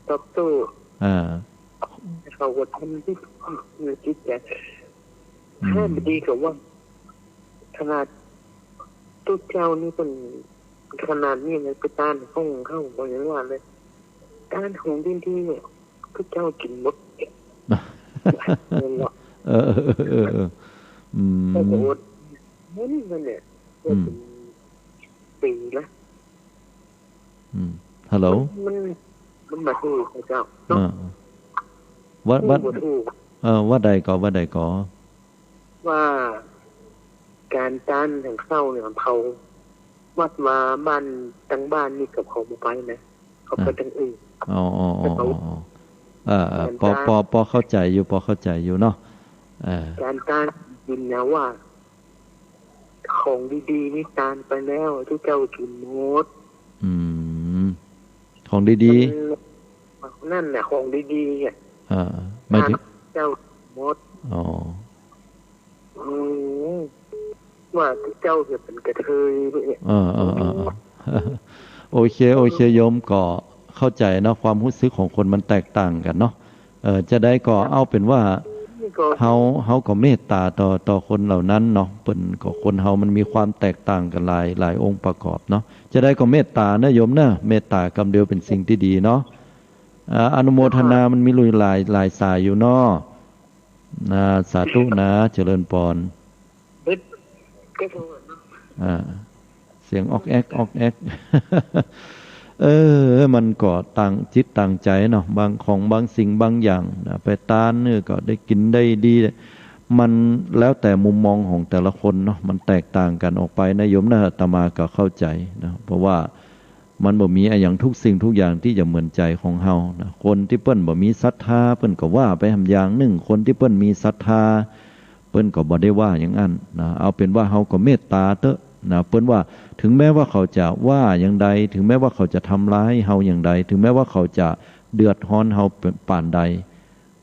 ตอบโต้เขาก็ทำที่มีจิตใจแค่ไม่ดีกับว่าขนาดตุ๊กเจ้านี่เป็นขนาดนี้เลยไปต้านห้องเข้าบอกอย่างว่าเลยต้านของที่เนี่ยตุ๊กเจ้ากินหมดก็โอดนั่นเนี่ยเป็นปีละฮัลโหลมันมาถูกเจ้าว่าใดก่อว่าการต้านทางเข้าเนี่ยเขาวัดมาบ้านตั้งบ้านนี่กับเขาบ่ไปนะเขาไปทางอื่นพอเข้าใจอยู่เนาะการต้านยินนะว่าของดีๆนี่ต้านไปแล้วที่เจ้ากินหมดของดีๆนั่นแหละของดีๆอ่ะไม่ถึงเจ้าหมดว่าเจ้าจะเป็นกระเทยด้วยโอเคโยมก็เข้าใจเนาะความรู้สึกของคนมันแตกต่างกันเนาะจะได้ก็เอาเป็นว่าเฮาก็เมตตาต่อคนเหล่านั้นเนาะเปิ้นก็คนเฮามันมีความแตกต่างกันหลายองค์ประกอบเนาะจะได้ก็เมตตานะโยมนะเมตตากำเดียวเป็นสิ่งที่ดีเนาะอนุโมทนามันมีลุยหลายสายอยู่เนาะสาธุนะเจริญพรเสียงออกแอกมันก็ต่างจิตต่างใจเนาะบางสิ่งบางอย่างไปตานเนี่ยก็ได้กินได้ดีมันแล้วแต่มุมมองของแต่ละคนเนาะมันแตกต่างกันออกไปนะโยมนะอาตมาก็เข้าใจนะเพราะว่ามันบ่มีอย่างทุกสิ่งทุกอย่างที่จะเหมือนใจของเฮานะคนที่เปิ้นบ่มีศรัทธาเปิ้นก็ว่าไปทำอย่างหนึ่งคนที่เปิ้นมีศรัทธาเปิ้นก็บ่ได้ว่าอย่างนั้นนะเอาเป็นว่าเฮาก็เมตตาเถอะนะเปิ้นว่าถึงแม้ว่าเขาจะว่าอย่างใดถึงแม้ว่าเขาจะทำร้ายเฮาอย่างใดถึงแม้ว่าเขาจะเดือดร้อนเฮาป่านใด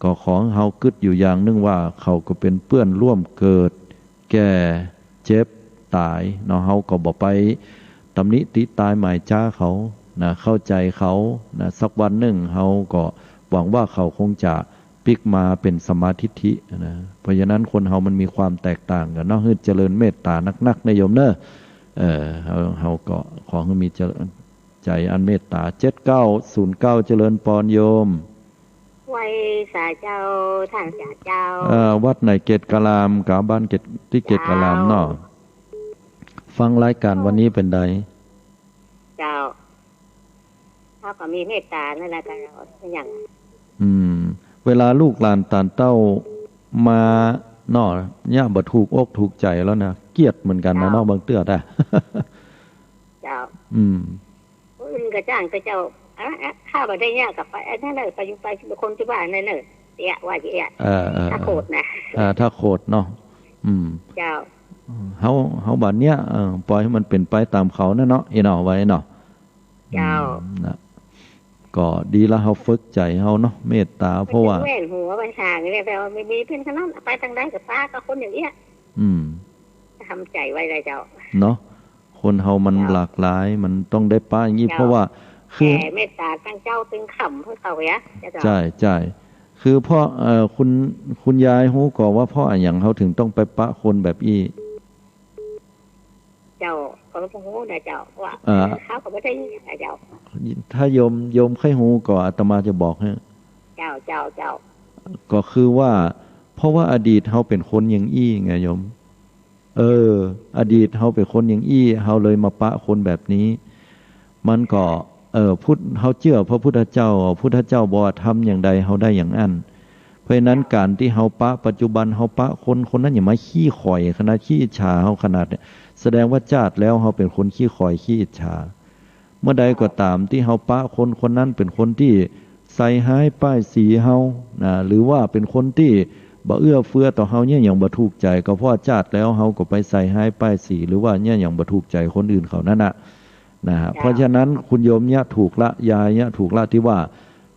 ก็ขอเฮากึดอยู่อย่างนึงว่าเขาก็เป็นเพื่อนร่วมเกิดแก่เจ็บตายเนาะเฮาก็บ่ไปตำหนิติตายหมายจ้าเขานะเข้าใจเขานะสักวันหนึ่งเฮาก็หวังว่าเขาคงจะพลิกมาเป็นสมาธิินะเพราะฉะนั้นคนเฮามันมีความแตกต่างกันเนาะเจริญเมตตานักๆนะโยมเนอะเฮาก็ขอให้มีใจอันเมตตา7909เจริญพรโยมไว้สาเจ้าทางเจ้าวัดไหนเกตกะลามกาบ้านเกตที่เกตกะลามเนาะฟังรายการวันนี้เป็นไดเจ้าถ้าก็มีเมตตานั่นแหละกันเราอย่างเวลาลูกหลานตานเต้ามาเนาะเนี่ยบ่ถูกอกถูกใจแล้วนะเกลียดเหมือนกันนะเนาะบางเตื้อได้เจ้ากระจ้างกระเจ้าข้าบ่ได้เนี่ยกับไปนั่นเลยไปอยู่ไปคนที่บ้านนั่นเลยเตี้ยว่าเตี้ยถ้าโคตรนะถ้าโคตรเนาะเจ้าเฮาบัดเนี้ยปล่อยให้มันเป็นไปตามเขานะเนาะอีเนาะไว้เนาะเจ้านะก็ดีแล้วเฮาฝึกใจเฮาเนาะเมตตาเพราะว่าแม่นหัวบัญชาเนี่ยแต่ว่าไม่มีเพิ่นขนาดไปทางใดกับป้าก็คนอย่างเงี้ยทำใจไว้เลยเจ้าเนาะคนเฮามันหลากหลายมันต้องได้ป้าอย่างนี้เพราะว่าคือเมตตาตั้งเจ้าตึงขำเพื่อเขาเนี่ยใช่คือพ่อคุณยายฮู้ก่อว่าพ่ออย่างเฮาถึงต้องไปปะคนแบบอี้เจ้าก็บ่ฮู้นะเจ้าว่าเขาก็บ่ได้เจ้าถ้าโยมค่อยฮู้ก็อาตมาจะบอกให้เจ้าก็คือว่าเพราะว่าอดีตเฮาเป็นคนอย่างอี้ไงโยมอดีตเฮาเป็นคนอย่างอี้เฮาเลยมาปะคนแบบนี้มันก็พุทธเฮาเชื่อพระพุทธเจ้าบอกว่าทำอย่างใดเฮาได้อย่างนั้นเพราะฉะนั้นการที่เฮาปะปัจจุบันเฮาปะคนนั้นอย่ามาขี้ข่อยขนาดขี้อิจฉาเฮาขนาดแสดงว่าชาติแล้วเฮาเป็นคนขี้ข่อยขี้อิจฉาเมื่อใดก็ตามที่เฮาปะคนนั้นเป็นคนที่ใส่ร้ายป้ายสีเฮานะหรือว่าเป็นคนที่บ่เอื้อเฟื้อต่อเฮาเนี่ยอย่างบ่ถูกใจก็เพราะชาติแล้วเฮาก็ไปใส่ร้ายป้ายสีหรือว่าเนี่ยอย่างบ่ถูกใจคนอื่นเขานั่นน่ะนะฮะเพราะฉะนั้นคุณโยมเนี่ยถูกละยายเนี่ยถูกละที่ว่า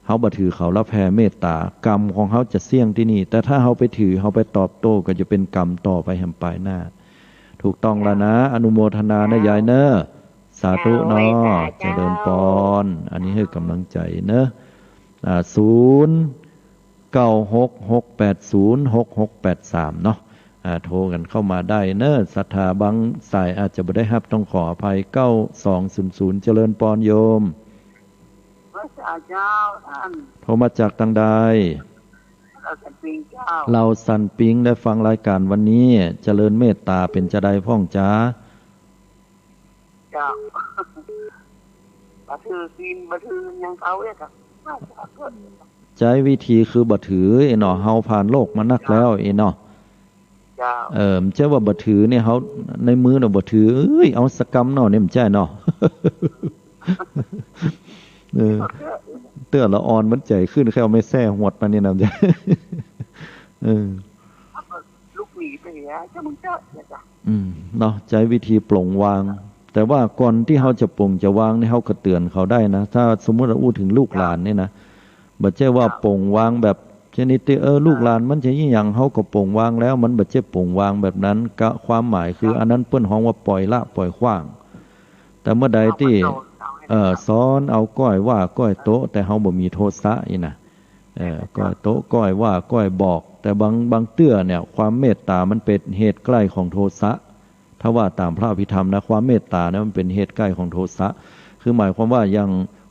เฮาบ่ถือเขาละแผ่เมตตากรรมของเฮาจะเสี่ยงที่นี่แต่ถ้าเฮาไปถือเฮาไปตอบโต้ก็จะเป็นกรรมต่อไปแห่งปลายหน้า ถูกต้องแล้วนะอนุโมทนานะยายเนอะสาธุเนาะเจริญพรอันนี้ให้กำลังใจเนอะ0966806683เนาะโทรกันเข้ามาได้เนอะศรัทธาบางสายอาจจะไม่ได้รับต้องขออภัย9200เจริญพรโยมโทรมาจากทางใดเราสันปิงได้ฟังรายการวันนี้เจริญเมตตาเป็นจะได้พ่องจ้าบัถือกินบัถือยังเขาเนี่ยครับใจวิธีคือบัถือเนาะเฮาผ่านโลกมานักแล้วเนาะมันเจ้าว่าบัถือเนี่ยเขาในมือเนาะบัถือเอาสกรรมเนาะเนี่ยมันใช่เนาะเตื้อละอ่อนมันใจขึ้นแค่เอาไม่แซ่หวดมานี่นะจ๊ะลูกหวีไปเนี่ยจะมึงเจ้าจ้ะเนาะใจวิธีปลงวางแต่ว่าก่อนที่เขาจะปลงจะวางเนี่ยเขาก็เตือนเขาได้นะถ้าสมมติเราอู้ถึงลูกหลานเนี่ยนะบัดเจ้ว่าปลงวางแบบชนิดที่ลูกหลานมันจะยิ่งอย่างเขาก็ปลงวางแล้วมันบัดเจ้ปลงวางแบบนั้นก็ความหมายคืออันนั้นเปิ้นฮ้องว่าปล่อยละปล่อยขว้างแต่เมื่อใดที่ซ้อนเอาก้อยว่าก้อยโต๊ะแต่เขาบ่มีโทสะอีนะก้อยโต๊ะก้อยว่าก้อยบอกแต่บางเตื้อเนี่ยความเมตตามันเป็นเหตุใกล้ของโทสะถ้าว่าตามพระอภิธรรมนะความเมตตานะมันเป็นเหตุใกล้ของโทสะคือหมายความว่ายัง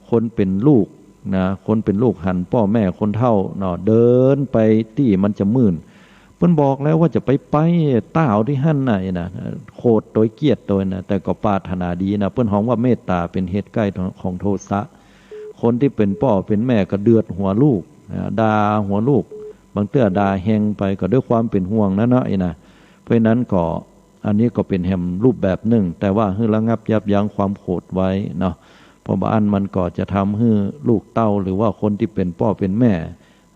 คนเป็นลูกนะคนเป็นลูกหันพ่อแม่คนเฒ่าเนาะเดินไปที่มันจะมื่นเพิ่นบอกแล้วว่าจะไปต้าวที่หั่นน่ะนะโคตรโดยเกียรติโดยนะแต่ก็ปรารถนาดีนะเพิ่นฮ้องว่าเมตตาเป็นเหตุใกล้ของโทสะคนที่เป็นพ่อเป็นแม่ก็เดือดหัวลูกด่าหัวลูกบางเตื้อด่าแฮงไปก็ด้วยความเป็นห่วงนะเนาะนะเพราะนั้นก็อันนี้ก็เป็นแห่งรูปแบบหนึ่งแต่ว่าให้ระงับยับยั้งความโกรธไว้เนาะเพราะบางอันมันก็จะทำให้ลูกเต้าหรือว่าคนที่เป็นพ่อเป็นแม่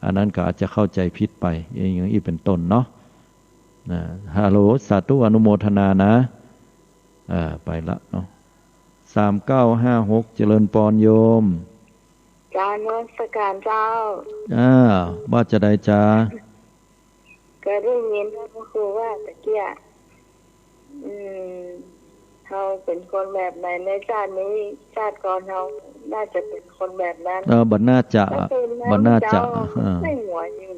อันนั้นก็อาจจะเข้าใจผิดไปอย่างนี้เป็นต้นเนาะฮัลโหลสาธุอนุโมทนานะไปละเนาะ3956เจริญปรโยมการนมัสการเจ้าว่าจะได้จ้าก็ได้ยินท่านครูว่าตะเกียเขาเป็นคนแบบไหนในชาตินี้ชาติก่อนเขาน่าจะเป็นคนแบบนั้นบัดน่าจะไม่หัวยืน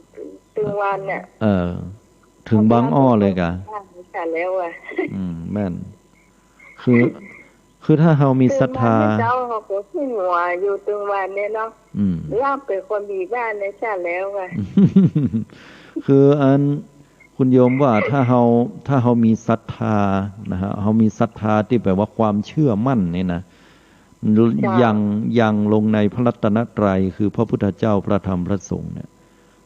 ตึงวันเนี่ยถึงบังอ้อเลยกะแต่แล้วอ่ะแม่นคือถ้าเรามีศรัทธาเจ้าเขาก็ขึ้นหัวอยู่ตึงวันเนี่ยเนาะร่างเป็นคนดีบ้านในชาติแล้วอ่ะคืออันคุณโยมว่าถ้าเรามีศรัทธานะฮะเรามีศรัทธาที่แปลว่าความเชื่อมั่นนี่นะยังลงในพระรัตนตรัยคือพระพุทธเจ้าพระธรรมพระสงฆ์เนี่ย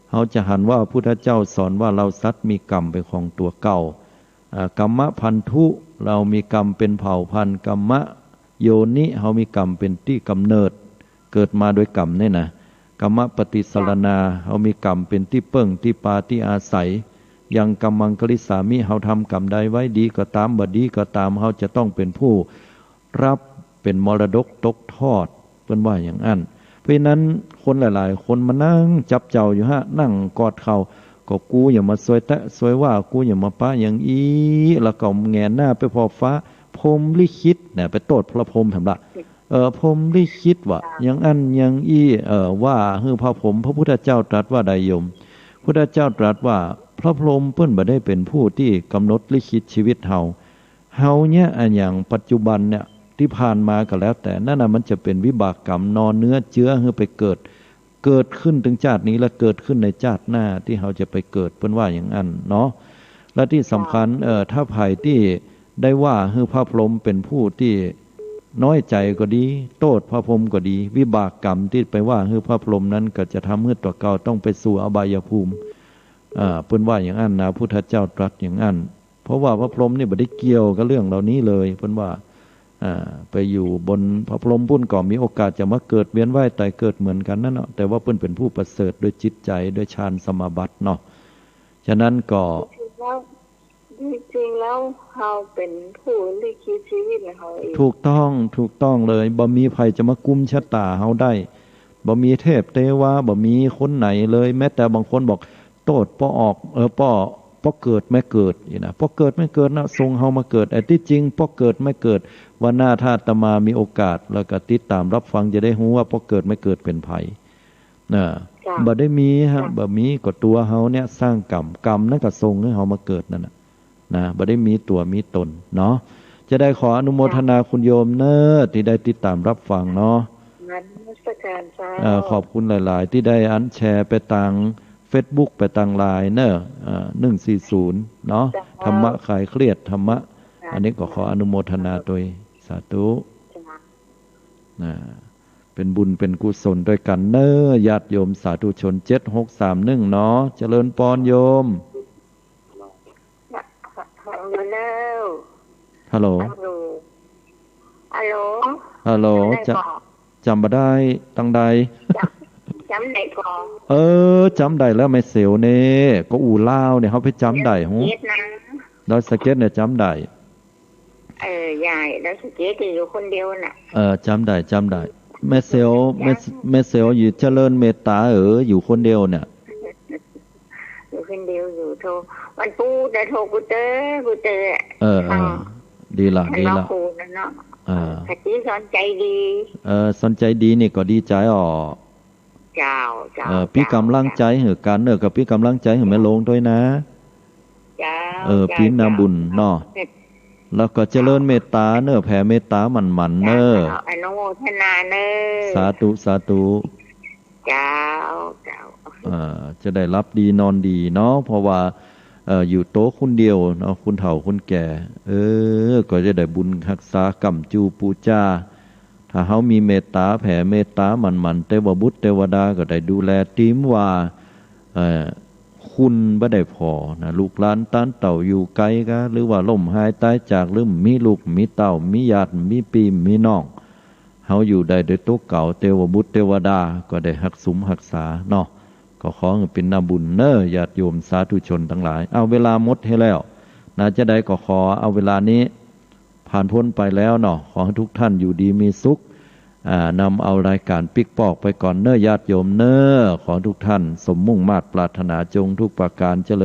เขาจะหันว่าพุทธเจ้าสอนว่าเราสัตว์มีกรรมเป็นของตัวเก่ากรรมพันธุเรามีกรรมเป็นเผ่าพันธุ์กรรมโยนิเขามีกรรมเป็นที่กำเนิดเกิดมาโดยกรรมนี่นะกรรมปฏิสรณาเขามีกรรมเป็นที่เปิ้งที่ปาที่อาศัยยังกรรมังคลิสามิเขาทำกรรมใดไว้ดีก็ตามบ่ดีก็ตามเขาจะต้องเป็นผู้รับเป็นมรดกตกทอดเป็นว่าอย่างนั้นเพราะนั้นคนหลายๆคนมานั่งจับเจ้าอยู่ฮะนั่งกอดเข่าก็กูอย่ามาสวยแตะสวยว่ากูอย่ามาป้าอย่างอีแล้วก็แงนหน้าไปพอฟ้าพรหมลิขิตเนี่ยไปโทษพระพรหมทำละพรหมลิขิตว่าอย่างอันอย่างอีว่าคือพระพรหมพระพุทธเจ้าตรัสว่าใดโยมพุทธเจ้าตรัสว่าพระพรหมเพิ่นบ่ได้เป็นผู้ที่กำหนดลิขิตชีวิตเฮาเนี่ยอันอย่างปัจจุบันเนี่ยที่ผ่านมาก็แล้วแต่นั่นน่ะมันจะเป็นวิบากกรรมนอนเนื้อเชื้อให้ไปเกิดขึ้นถึงชาตินี้และเกิดขึ้นในชาติหน้าที่เราจะไปเกิดเพิ่นว่าอย่างนั้นเนาะและที่สำคัญถ้าไผ่ที่ได้ว่าคือพระพรหมเป็นผู้ที่น้อยใจก็ดีโทษพระพรหมก็ดีวิบากกรรมที่ไปว่าคือพระพรหมนั้นก็จะทำให้ตัวเก่าต้องไปสู่อบายภูมิเพิ่นว่าอย่างนั้นนะพุทธเจ้าตรัสอย่างนั้นเพราะว่าพระพรหมนี่บ่ได้เกี่ยวกับเรื่องเหล่านี้เลยเพิ่นว่าไปอยู่บนพระพรหมพุ่นก็มีโอกาสจะมาเกิดเวียนว่ายตายเกิดเหมือนกันนั่นเนาะแต่ว่าเพิ่นเป็นผู้ประเสริฐด้วยจิตใจด้วยฌานสมาบัติเนาะฉะนั้นก็จริงๆแล้วเราเป็นผู้ลิขิตชีวิตของเราเองถูกต้องเลยบ่มีใครจะมากุมชะตาเฮาได้บ่มีเทพเทวาบ่มีคนไหนเลยแม้แต่บางคนบอกโตดป้อออกป้อ เพราะเกิดไม่เกิดนะเพราะเกิดไม่เกิดนะทรงเฮามาเกิดไอ้ที่จริงเพราะเกิดไม่เกิดวันหน้าถ้าอาตมามีโอกาสแล้วก็ติดตามรับฟังจะได้รู้ว่าเพราะเกิดไม่เกิดเป็นไผบ่ได้มีฮะบ่มีก็ตัวเฮาเนี่ยสร้างกรรมนั่นก็ทรงให้เฮามาเกิดนั่นน่ะนะบ่ได้มีตัวมีตนเนาะจะได้ขออนุโมทนาคุณโยมเนอะที่ได้ติดตามรับฟังเนาะขอบคุณหลายๆที่ได้อันแชร์ไปทาง Facebook ไปทาง LINE เนอะ140เนาะธรรมะคลายเครียดธรรมะอันนี้ก็ขออนุโมทนาโดยสาธุเป็นบุญเป็นกุศลด้วยกันเนอะญาติโยมสาธุชน7631เนาะเจริญพรโยมฮัลโหลฮัลโหลจำบ่ได้ตั้งใดจำได้ก่อนจำได้แล้วไม่เสียวเน่ก็อู่ล่าวเนี่ยเขาไปจำได้หูดอยสะเก็ดเนี่ยจำได้ยายดอยสะเก็ดอยู่คนเดียวน่ะจำได้แม่เสียวอยู่เจริญเมตตาอยู่คนเดียวเนี่ยอยู่คนเดียวอยู่โทรวันปูแต่โทรกูเจอดีละขจีสนใจดีสนใจดีนี่ก็ดีใจเจ้าพี่กำลังใจเหอะการกับพี่กำลังใจเหอะแม่ลงด้วยนะพี่นาบุญเนาะแล้วก็เจริญเมตตาแผ่เมตตามันออนุโมทนาสาธุเจ้าจะได้รับดีนอนดีเนาะเพราะว่าอยู่โต๊ะคนเดียวเนาะคุณเฒ่าคนแก่ก็จะได้บุญรักษากรรมจูปูจาถ้าเฮามีเมตตาแผ่เมตตามันเทวบุตรเทวดาก็ได้ดูแลทีมว่าคุณบ่ได้พอนะลูกหลานต้านเต่าอยู่ไกลก็หรือว่าล่มหายตายจากหรือมีลูกมีเต่ามีญาติมีปีมีน้องเฮาอยู่ได้ด้วยตัวเก่าเทวบุตรเทวดาก็ได้รักษารักษาเนาะก็ขอให้เป็นนาบุญญาติโยมสาธุชนทั้งหลายเอาเวลาหมดให้แล้วนะจะได้ก็ขอเอาเวลานี้ผ่านพ้นไปแล้วเนาะขอให้ทุกท่านอยู่ดีมีสุขนำเอารายการปิ๊กปอกไปก่อนญาติโยมขอทุกท่านสมมุ่งมาตรปรารถนาจงทุกประการเจริญ